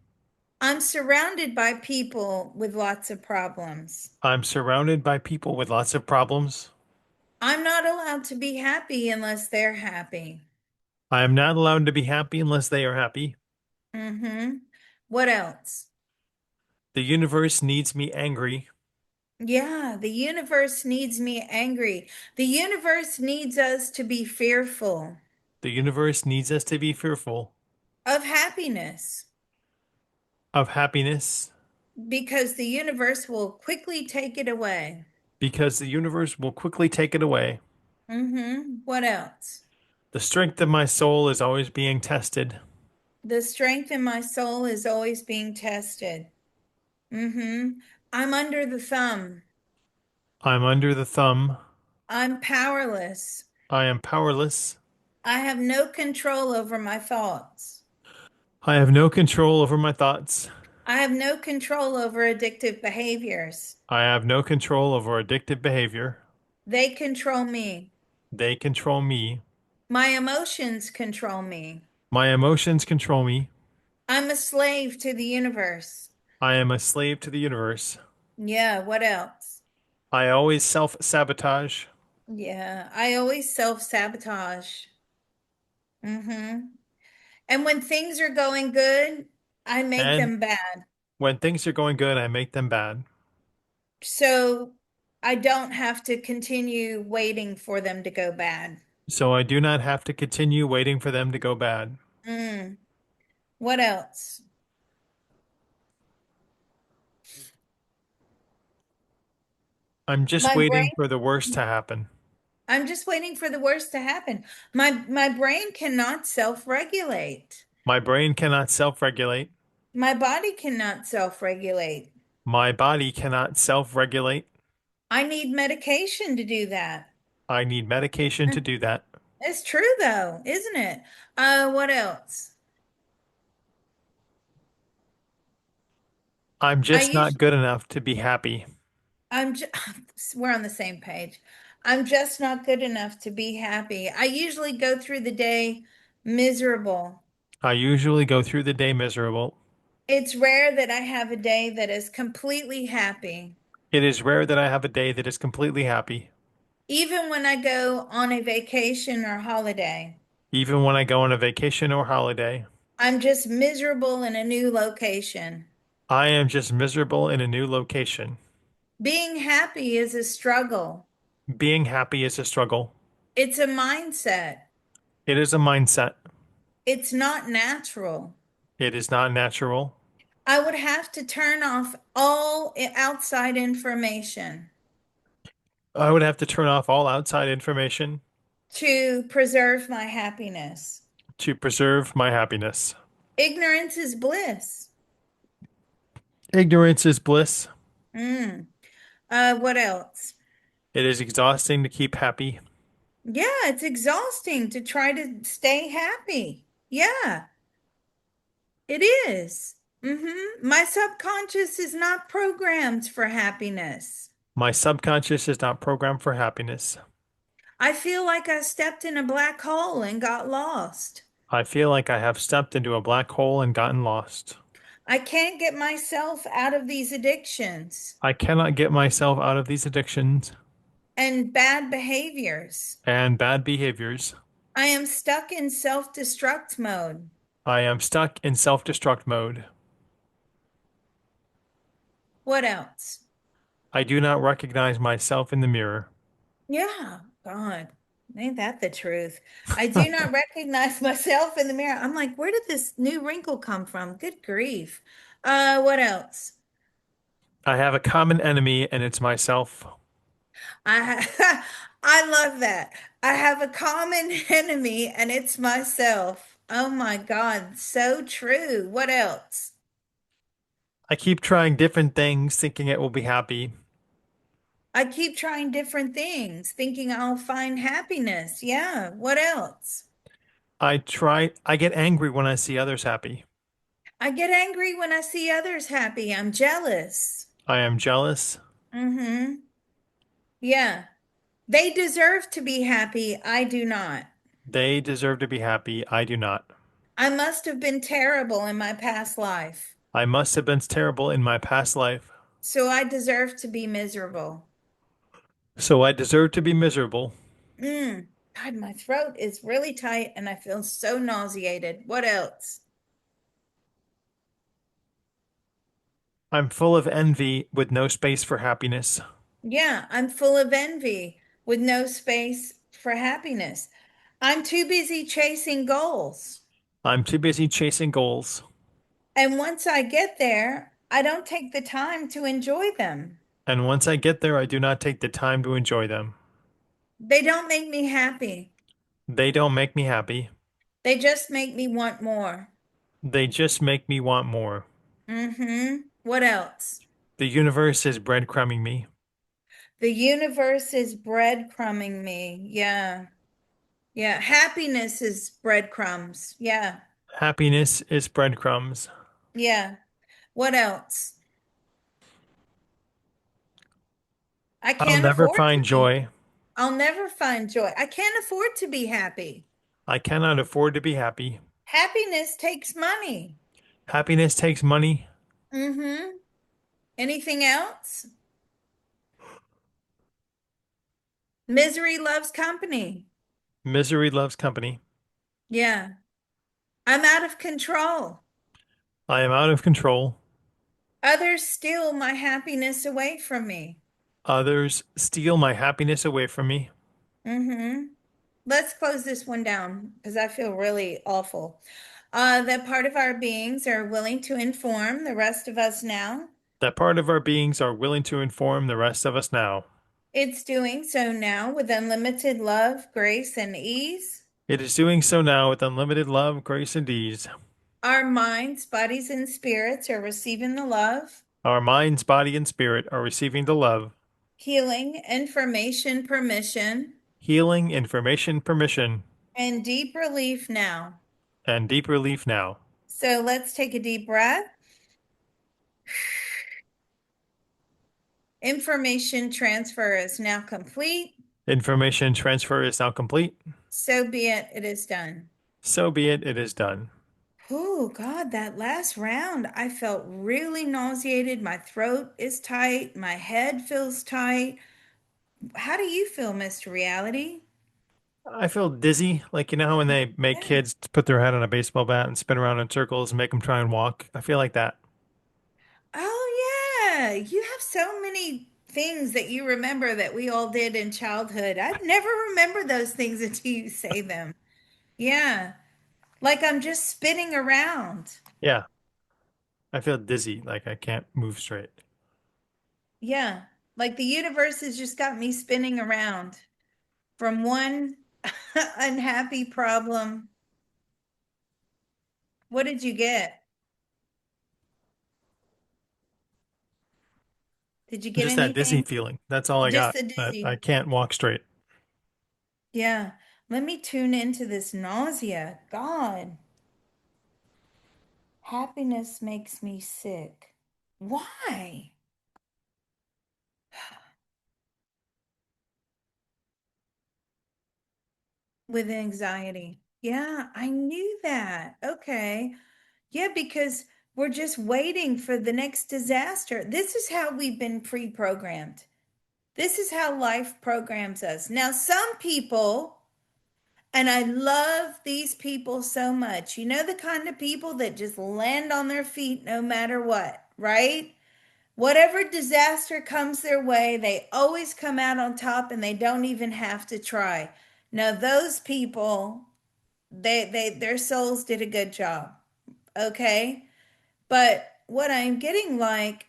I'm surrounded by people with lots of problems. I'm surrounded by people with lots of problems. I'm not allowed to be happy unless they're happy. I am not allowed to be happy unless they are happy. Mm-hmm. What else? The universe needs me angry. Yeah, the universe needs me angry. The universe needs us to be fearful The universe needs us to be fearful of happiness of happiness because the universe will quickly take it away. because the universe will quickly take it away. Mm-hmm. What else? The strength of my soul is always being tested. The strength in my soul is always being tested. Mm-hmm. I'm under the thumb. I'm under the thumb. I'm powerless. I am powerless. I have no control over my thoughts. I have no control over my thoughts. I have no control over addictive behaviors. I have no control over addictive behavior. They control me. They control me. My emotions control me. My emotions control me. I'm a slave to the universe. I am a slave to the universe. Yeah, what else? I always self-sabotage. Yeah, I always self-sabotage. Mm-hmm. And when things are going good, I make And them bad. when things are going good, I make them bad. So I don't have to continue waiting for them to go bad. So I do not have to continue waiting for them to go bad. Mm. What else? I'm just My waiting brain, for the worst to happen. I'm just waiting for the worst to happen. My brain cannot self-regulate. My brain cannot self-regulate. My body cannot self-regulate. My body cannot self-regulate. I need medication to do that. I need medication to do that. It's true though, isn't it? What else? I'm I just not usually good enough to be happy. I'm just we're on the same page. I'm just not good enough to be happy. I usually go through the day miserable. I usually go through the day miserable. It's rare that I have a day that is completely happy. It is rare that I have a day that is completely happy. Even when I go on a vacation or holiday, Even when I go on a vacation or holiday, I'm just miserable in a new location. I am just miserable in a new location. Being happy is a struggle. Being happy is a struggle. It's a mindset. It is a mindset. It's not natural. It is not natural. I would have to turn off all outside information I would have to turn off all outside information to preserve my happiness. to preserve my happiness. Ignorance is bliss. Ignorance is bliss. Mm. What else? It is exhausting to keep happy. Yeah, it's exhausting to try to stay happy. Yeah, it is. My subconscious is not programmed for happiness. My subconscious is not programmed for happiness. I feel like I stepped in a black hole and got lost. I feel like I have stepped into a black hole and gotten lost. I can't get myself out of these addictions I cannot get myself out of these addictions and bad behaviors. and bad behaviors. I am stuck in self-destruct mode. I am stuck in self-destruct mode. What else? I do not recognize myself in the mirror. Yeah, God, ain't that the truth? I do not recognize myself in the mirror. I'm like, where did this new wrinkle come from? Good grief. What else? I have a common enemy, and it's myself. I love that. I have a common enemy and it's myself. Oh my God, so true. What else? I keep trying different things, thinking it will be happy. I keep trying different things, thinking I'll find happiness. Yeah, what else? I get angry when I see others happy. I get angry when I see others happy. I'm jealous. I am jealous. Mm-hmm. Yeah. They deserve to be happy. I do not. They deserve to be happy. I do not. I must have been terrible in my past life, I must have been terrible in my past life, so I deserve to be miserable. so I deserve to be miserable. God, my throat is really tight and I feel so nauseated. What else? I'm full of envy with no space for happiness. Yeah, I'm full of envy with no space for happiness. I'm too busy chasing goals. I'm too busy chasing goals. And once I get there, I don't take the time to enjoy them. And once I get there, I do not take the time to enjoy them. They don't make me happy. They don't make me happy. They just make me want more. They just make me want more. What else? The universe is breadcrumbing me. The universe is breadcrumbing me. Yeah. Yeah. Happiness is breadcrumbs. Yeah. Happiness is breadcrumbs. Yeah. What else? I I'll can't never afford to find be. joy. I'll never find joy. I can't afford to be happy. I cannot afford to be happy. Happiness takes money. Happiness takes money. Mm-hmm. Anything else? Misery loves company. Misery loves company. Yeah. I'm out of control. I am out of control. Others steal my happiness away from me. Others steal my happiness away from me. Mm-hmm. Let's close this one down because I feel really awful. That part of our beings are willing to inform the rest of us now. That part of our beings are willing to inform the rest of us now. It's doing so now with unlimited love, grace, and ease. It is doing so now with unlimited love, grace, and ease. Our minds, bodies, and spirits are receiving the love, Our minds, body, and spirit are receiving the love, healing, information, permission, healing, information, permission, and deep relief now. and deep relief now. So let's take a deep breath. Information transfer is now complete. Information transfer is now complete. So be it, it is done. So be it, it is done. Oh, God, that last round, I felt really nauseated. My throat is tight. My head feels tight. How do you feel, Mr. Reality? I feel dizzy, like you know when they make Yeah. kids put their head on a baseball bat and spin around in circles and make them try and walk. I feel like that. Oh, yeah. You have so many things that you remember that we all did in childhood. I'd never remember those things until you say them. Yeah. Like I'm just spinning around. Yeah, I feel dizzy, like I can't move straight. Yeah. Like the universe has just got me spinning around from one unhappy problem. What did you get? Did you get Just that dizzy anything? feeling. That's all I Just got. the I dizzy. can't walk straight. Yeah. Let me tune into this nausea. God, happiness makes me sick. Why? With anxiety. Yeah, I knew that. Okay. Yeah, because we're just waiting for the next disaster. This is how we've been pre-programmed. This is how life programs us. Now, some people, and I love these people so much, you know, the kind of people that just land on their feet no matter what, right? Whatever disaster comes their way, they always come out on top and they don't even have to try. Now, those people, their souls did a good job. Okay. But what I'm getting like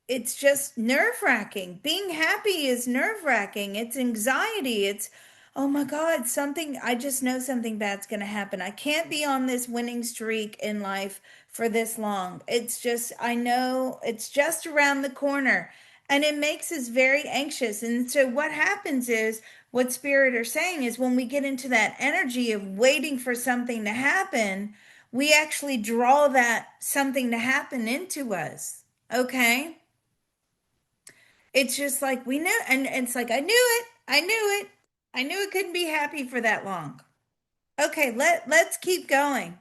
it's just nerve-wracking. Being happy is nerve-wracking. It's anxiety. It's, oh my God, something, I just know something bad's going to happen. I can't be on this winning streak in life for this long. It's just, I know it's just around the corner. And it makes us very anxious. And so what happens is, what Spirit are saying is when we get into that energy of waiting for something to happen, we actually draw that something to happen into us. Okay? It's just like we knew, and it's like I knew it. I knew it. I knew it couldn't be happy for that long. Okay, let's keep going.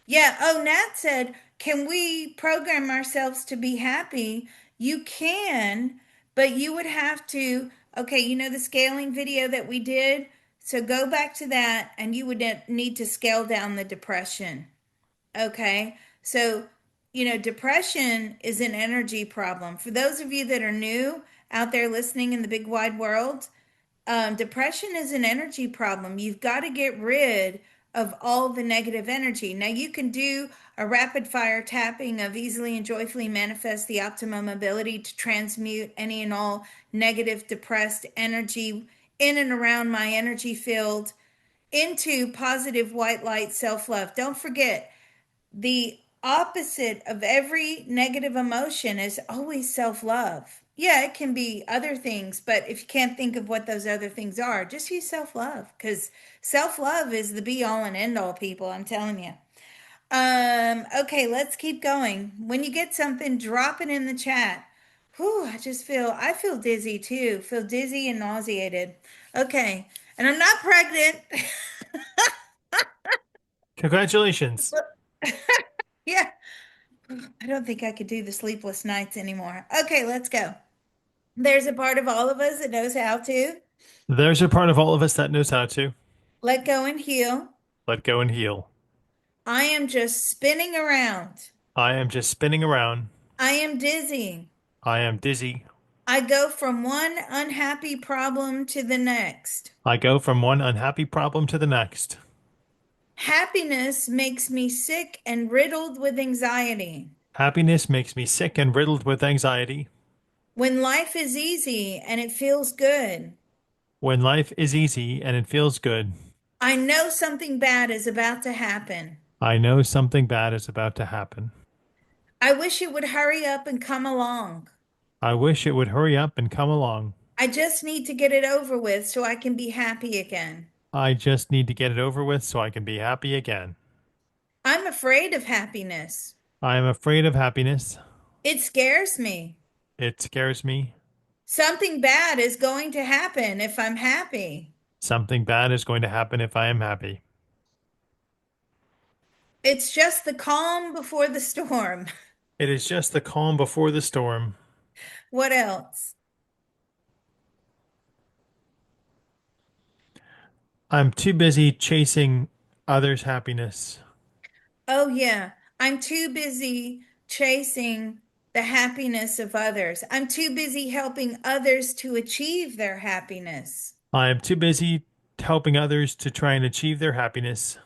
Yeah. Oh, Nat said, can we program ourselves to be happy? You can, but you would have to, okay, you know the scaling video that we did? So go back to that and you would need to scale down the depression. Okay. So, depression is an energy problem. For those of you that are new out there listening in the big wide world, depression is an energy problem. You've got to get rid of all the negative energy. Now, you can do a rapid fire tapping of easily and joyfully manifest the optimum ability to transmute any and all negative, depressed energy in and around my energy field into positive white light self love. Don't forget, the opposite of every negative emotion is always self love. Yeah, it can be other things, but if you can't think of what those other things are, just use self love because self love is the be all and end all, people. I'm telling you. Okay, let's keep going. When you get something, drop it in the chat. Whew, I feel dizzy too. Feel dizzy and nauseated. Okay, and I'm not pregnant. Congratulations. Yeah, I don't think I could do the sleepless nights anymore. Okay, let's go. There's a part of all of us that knows how to There's a part of all of us that knows how to let go and heal. let go and heal. I am just spinning around. I am just spinning around. I am dizzy. I am dizzy. I go from one unhappy problem to the next. I go from one unhappy problem to the next. Happiness makes me sick and riddled with anxiety. Happiness makes me sick and riddled with anxiety. When life is easy and it feels good, When life is easy and it feels good, I know something bad is about to happen. I know something bad is about to happen. I wish it would hurry up and come along. I wish it would hurry up and come along. I just need to get it over with so I can be happy again. I just need to get it over with so I can be happy again. I'm afraid of happiness. I am afraid of happiness. It scares me. It scares me. Something bad is going to happen if I'm happy. Something bad is going to happen if I am happy. It's just the calm before the storm. It is just the calm before the storm. What else? I'm too busy chasing others' happiness. Oh, yeah. I'm too busy chasing the happiness of others. I'm too busy helping others to achieve their happiness. I am too busy helping others to try and achieve their happiness.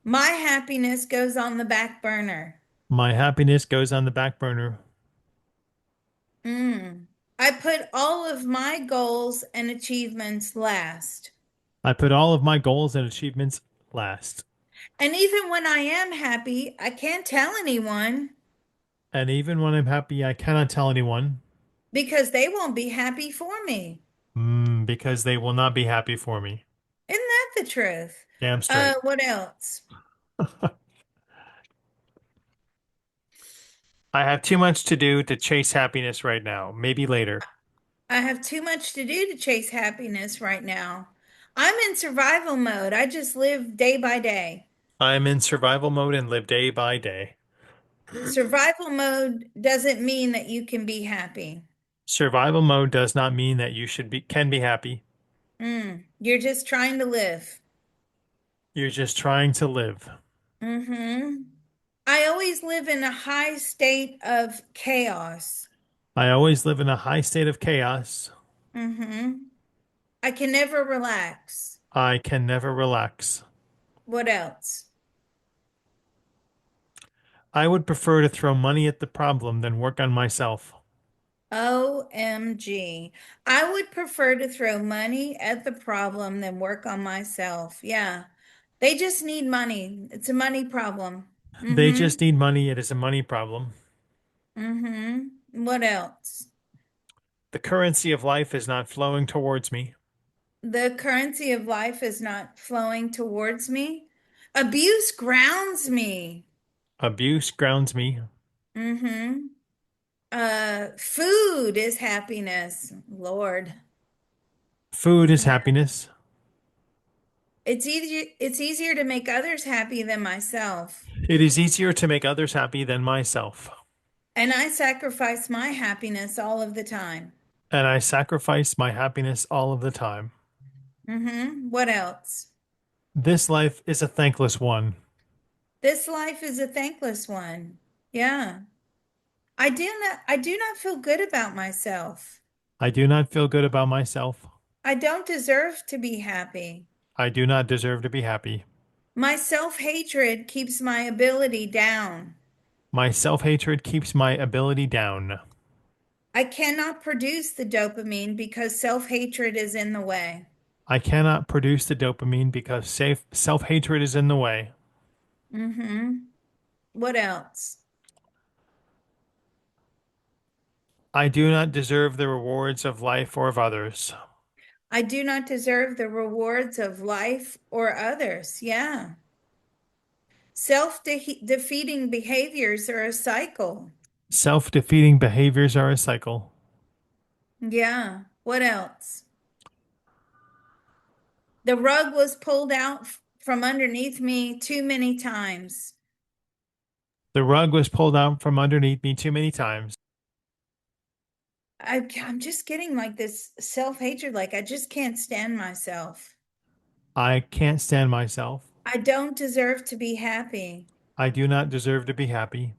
My happiness goes on the back burner. My happiness goes on the back burner. Mm. I put all of my goals and achievements last. I put all of my goals and achievements last. And even when I am happy, I can't tell anyone And even when I'm happy, I cannot tell anyone, because they won't be happy for me. because they will not be happy for me. Isn't that the truth? Damn straight. What else? I have too much to do to chase happiness right now. Maybe later. I have too much to do to chase happiness right now. I'm in survival mode. I just live day by day. I'm in survival mode and live day by day. Survival mode doesn't mean that you can be happy. Survival mode does not mean that you can be happy. You're just trying to live. You're just trying to live. Mm-hmm. I always live in a high state of chaos. I always live in a high state of chaos. Mm-hmm. I can never relax. I can never relax. What else? I would prefer to throw money at the problem than work on myself. OMG. I would prefer to throw money at the problem than work on myself. Yeah. They just need money. It's a money problem. They Mm-hmm. just need money. It is a money problem. Mm-hmm. What else? The currency of life is not flowing towards me. The currency of life is not flowing towards me. Abuse grounds me. Abuse grounds me. Mm-hmm. Food is happiness. Lord. Food is happiness. It's easier to make others happy than myself. It is easier to make others happy than myself, And I sacrifice my happiness all of the time. and I sacrifice my happiness all of the time. What else? This life is a thankless one. This life is a thankless one. Yeah. I do not feel good about myself. I do not feel good about myself. I don't deserve to be happy. I do not deserve to be happy. My self-hatred keeps my ability down. My self-hatred keeps my ability down. I cannot produce the dopamine because self-hatred is in the way. I cannot produce the dopamine because self-hatred is in the way. hmm What else? I do not deserve the rewards of life or of others. I do not deserve the rewards of life or others. Yeah. Self-defeating behaviors are a cycle. Self-defeating behaviors are a cycle. Yeah. What else? The rug was pulled out from underneath me too many times. The rug was pulled out from underneath me too many times. I'm just getting like this self-hatred, like I just can't stand myself. I can't stand myself. I don't deserve to be happy. I do not deserve to be happy.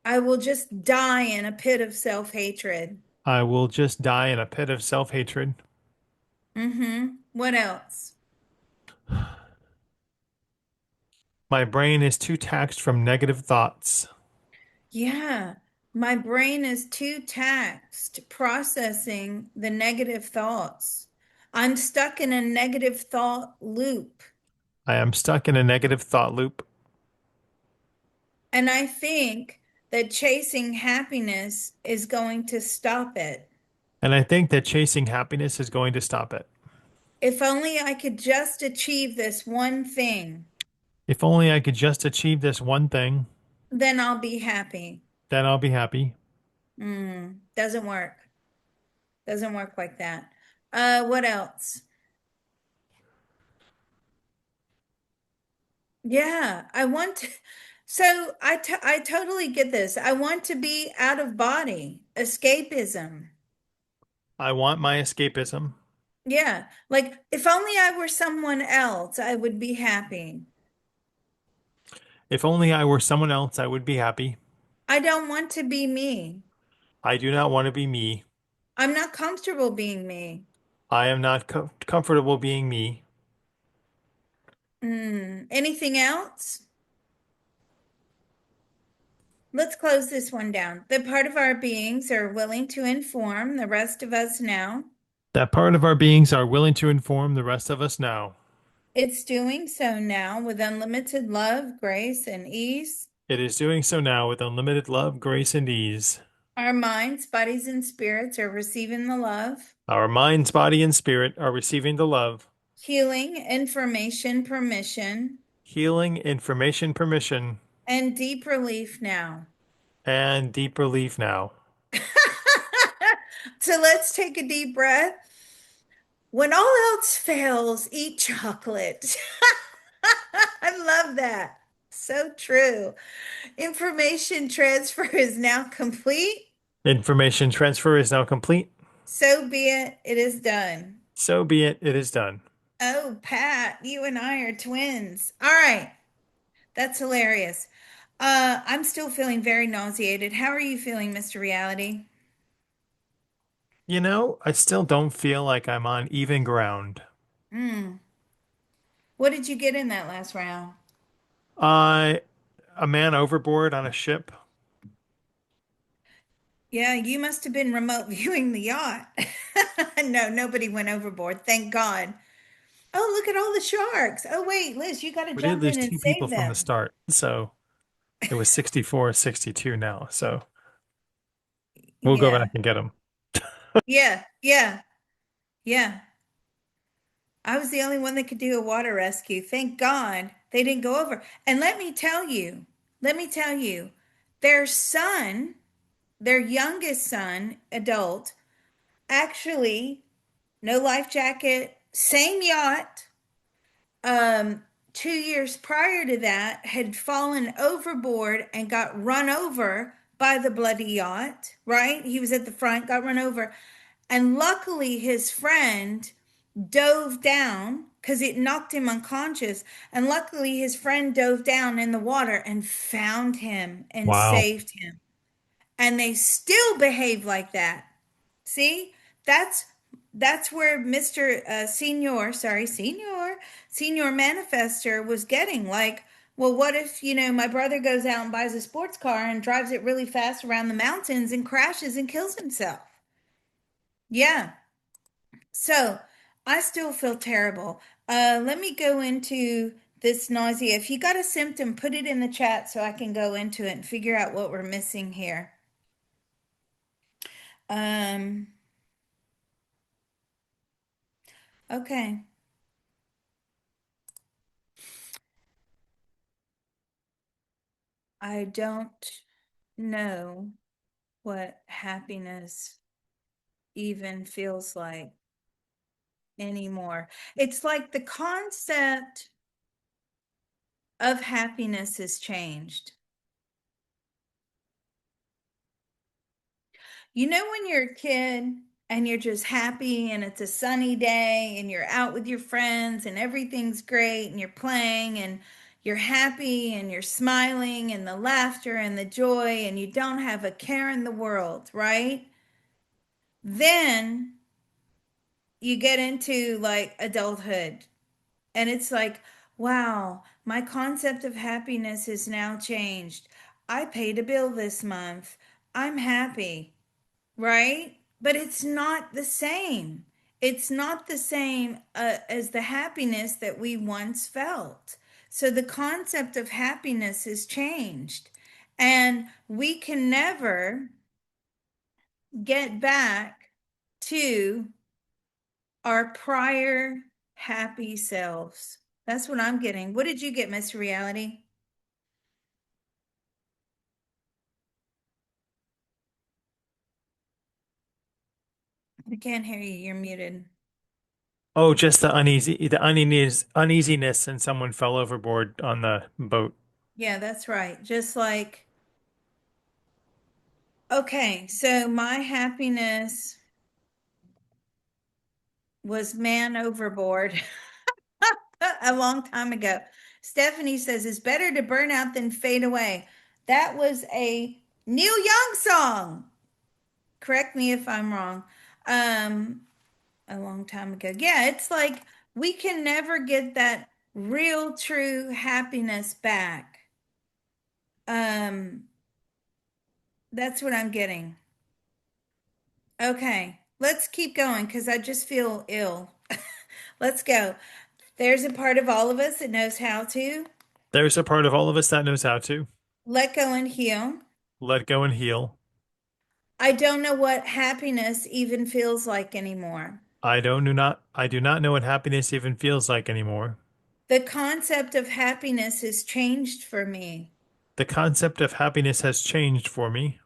I will just die in a pit of self-hatred. I will just die in a pit of self-hatred. What else? My brain is too taxed from negative thoughts. Yeah, my brain is too taxed processing the negative thoughts. I'm stuck in a negative thought loop. I am stuck in a negative thought loop, And I think that chasing happiness is going to stop it. and I think that chasing happiness is going to stop it. If only I could just achieve this one thing, If only I could just achieve this one thing, then I'll be happy. then I'll be happy. Doesn't work. Doesn't work like that. What else? Yeah, so I totally get this. I want to be out of body, escapism. I want my escapism. Yeah, like if only I were someone else, I would be happy. If only I were someone else, I would be happy. I don't want to be me. I do not want to be me. I'm not comfortable being me. I am not comfortable being me. Anything else? Let's close this one down. The part of our beings are willing to inform the rest of us now. That part of our beings are willing to inform the rest of us now. It's doing so now with unlimited love, grace, and ease. It is doing so now with unlimited love, grace, and ease. Our minds, bodies, and spirits are receiving the love, Our minds, body, and spirit are receiving the love, healing, information, permission, healing, information, permission, and deep relief now. and deep relief now. So let's take a deep breath. When all else fails, eat chocolate. I love that. So true. Information transfer is now complete. Information transfer is now complete. So be it. It is done. So be it. It is done. Oh, Pat, you and I are twins. All right. That's hilarious. I'm still feeling very nauseated. How are you feeling, Mr. Reality? You know, I still don't feel like I'm on even ground. Mm. What did you get in that last round? I, a man overboard on a ship. Yeah, you must have been remote viewing the yacht. No, nobody went overboard. Thank God. Oh, look at all the sharks. Oh, wait, Liz, you got to We did jump lose in and two people save from the them. start, so it was 64-62 now. So we'll go back Yeah, and get them. yeah, yeah, yeah. I was the only one that could do a water rescue. Thank God they didn't go over. And let me tell you, their son, their youngest son, adult, actually, no life jacket, same yacht, um, 2 years prior to that, had fallen overboard and got run over by the bloody yacht, right? He was at the front, got run over. And luckily, his friend dove down because it knocked him unconscious. And luckily, his friend dove down in the water and found him and Wow. saved him. And they still behave like that. See, that's that's where Mr. Senior Manifester was getting. Like, well, what if, my brother goes out and buys a sports car and drives it really fast around the mountains and crashes and kills himself? Yeah. So I still feel terrible. Let me go into this nausea. If you got a symptom, put it in the chat so I can go into it and figure out what we're missing here. Um, okay. I don't know what happiness even feels like anymore. It's like the concept of happiness has changed. When you're a kid and you're just happy and it's a sunny day and you're out with your friends and everything's great and you're playing and you're happy and you're smiling and the laughter and the joy and you don't have a care in the world, right? Then you get into like adulthood and it's like, wow, my concept of happiness has now changed. I paid a bill this month. I'm happy, right? But it's not the same. It's not the same as the happiness that we once felt. So the concept of happiness has changed. And we can never get back to our prior happy selves. That's what I'm getting. What did you get, Mr. Reality? I can't hear you. You're muted. Oh, just the uneasiness, and someone fell overboard on the boat. Yeah, that's right. Just like, okay, so my happiness was man overboard a long time ago. Stephanie says it's better to burn out than fade away. That was a Neil Young song. Correct me if I'm wrong. Um, a long time ago. Yeah, it's like we can never get that real true happiness back. Um, that's what I'm getting. Okay, let's keep going because I just feel ill. Let's go. There's a part of all of us that knows how to There's a part of all of us that knows how to let go and heal. let go and heal. I don't know what happiness even feels like anymore. I do not know what happiness even feels like anymore. The concept of happiness has changed for me. The concept of happiness has changed for me.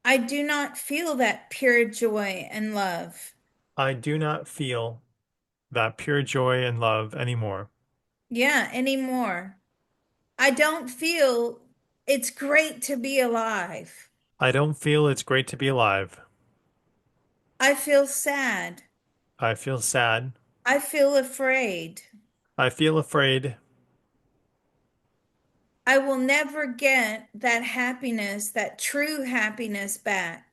I do not feel that pure joy and love. I do not feel that pure joy and love anymore. Yeah, anymore. I don't feel it's great to be alive. I don't feel it's great to be alive. I feel sad. I feel sad. I feel afraid. I feel afraid. I will never get that happiness, that true happiness back.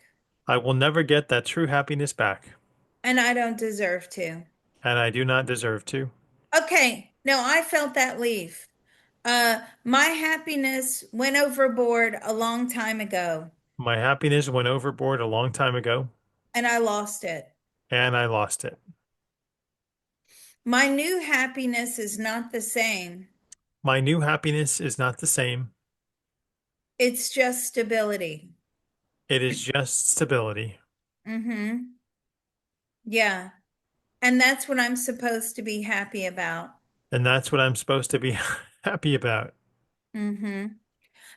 I will never get that true happiness back, And I don't deserve to. and I do not deserve to. Okay, no, I felt that leave. My happiness went overboard a long time ago, My happiness went overboard a long time ago, and I lost it. and I lost it. My new happiness is not the same. My new happiness is not the same. It's just stability. It is just stability. Mm-hmm. Yeah. And that's what I'm supposed to be happy about. And that's what I'm supposed to be happy about. Mm-hmm.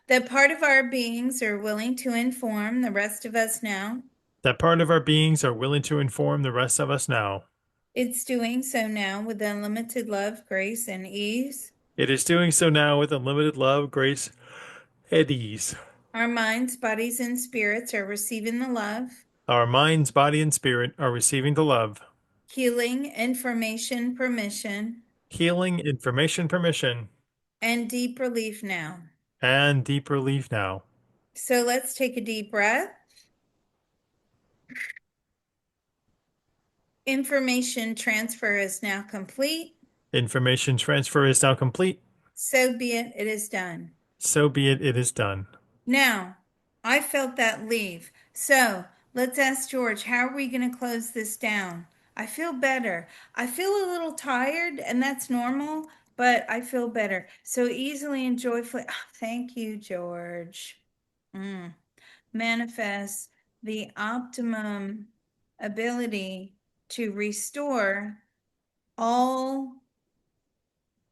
That part of our beings are willing to inform the rest of us now That part of our beings are willing to inform the rest of us now It's doing so now with unlimited love, grace, and ease. It is doing so now with unlimited love, grace, and ease. Our minds, bodies, and spirits are receiving the love, Our minds, body, and spirit are receiving the love, healing, information, permission, healing, information, permission, and deep relief now. and deep relief now. So let's take a deep breath. Information transfer is now complete. Information transfer is now complete. So be it, it is done. So be it, it is done. Now, I felt that leave. So let's ask George, how are we going to close this down? I feel better. I feel a little tired, and that's normal, but I feel better. So easily and joyfully. Thank you, George. Mm. Manifest the optimum ability to restore all,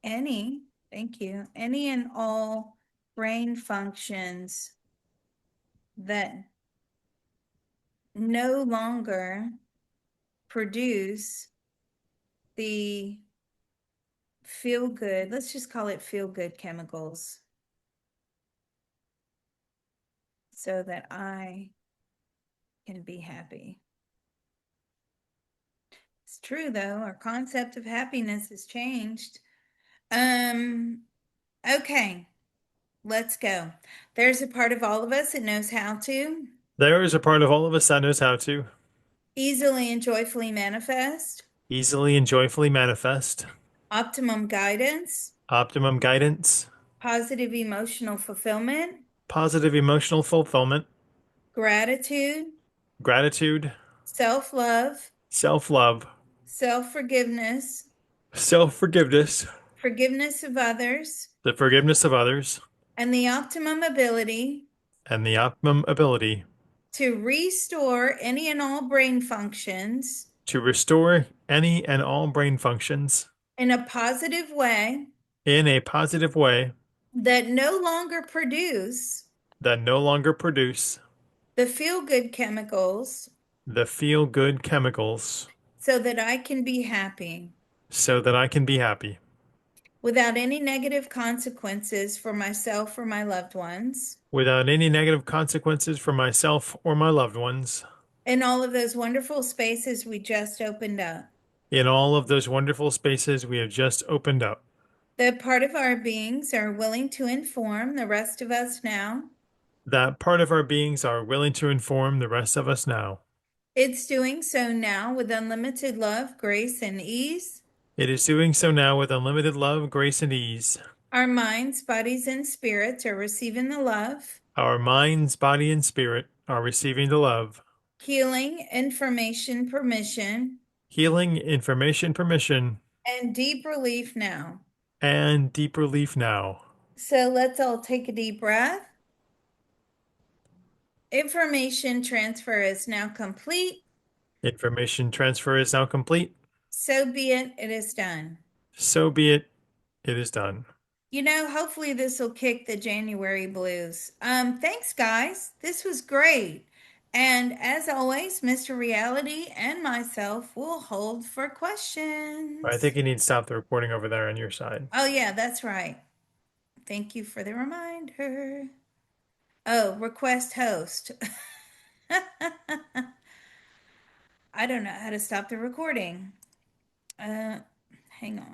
any, thank you, any and all brain functions that no longer produce the feel good, let's just call it feel good chemicals, so that I can be happy. It's true though, our concept of happiness has changed. Um, okay, let's go. There's a part of all of us that knows how to There is a part of all of us that knows how to easily and joyfully manifest easily and joyfully manifest optimum guidance, optimum guidance, positive emotional fulfillment, positive emotional fulfillment, gratitude, gratitude, self love, self-love, self forgiveness, self-forgiveness, forgiveness of others, the forgiveness of others, and the optimum ability and the optimum ability to restore any and all brain functions to restore any and all brain functions in a positive way in a positive way that no longer produce that no longer produce the feel good chemicals the feel-good chemicals so that I can be happy so that I can be happy without any negative consequences for myself or my loved ones, without any negative consequences for myself or my loved ones in all of those wonderful spaces we just opened up. in all of those wonderful spaces we have just opened up. That part of our beings are willing to inform the rest of us now. That part of our beings are willing to inform the rest of us now. It's doing so now with unlimited love, grace, and ease. It is doing so now with unlimited love, grace, and ease. Our minds, bodies, and spirits are receiving the love, Our minds, body, and spirit are receiving the love, healing, information, permission, healing, information, permission, and deep relief now. and deep relief now. So let's all take a deep breath. Information transfer is now complete. Information transfer is now complete. So be it, it is done. So be it. It is done. Hopefully this will kick the January blues. Thanks, guys. This was great. And as always, Mr. Reality and myself will hold for I questions. think you need to stop the recording over there on your side. Oh, yeah, that's right. Thank you for the reminder. Oh, request host. I don't know how to stop the recording. Uh, Hang on.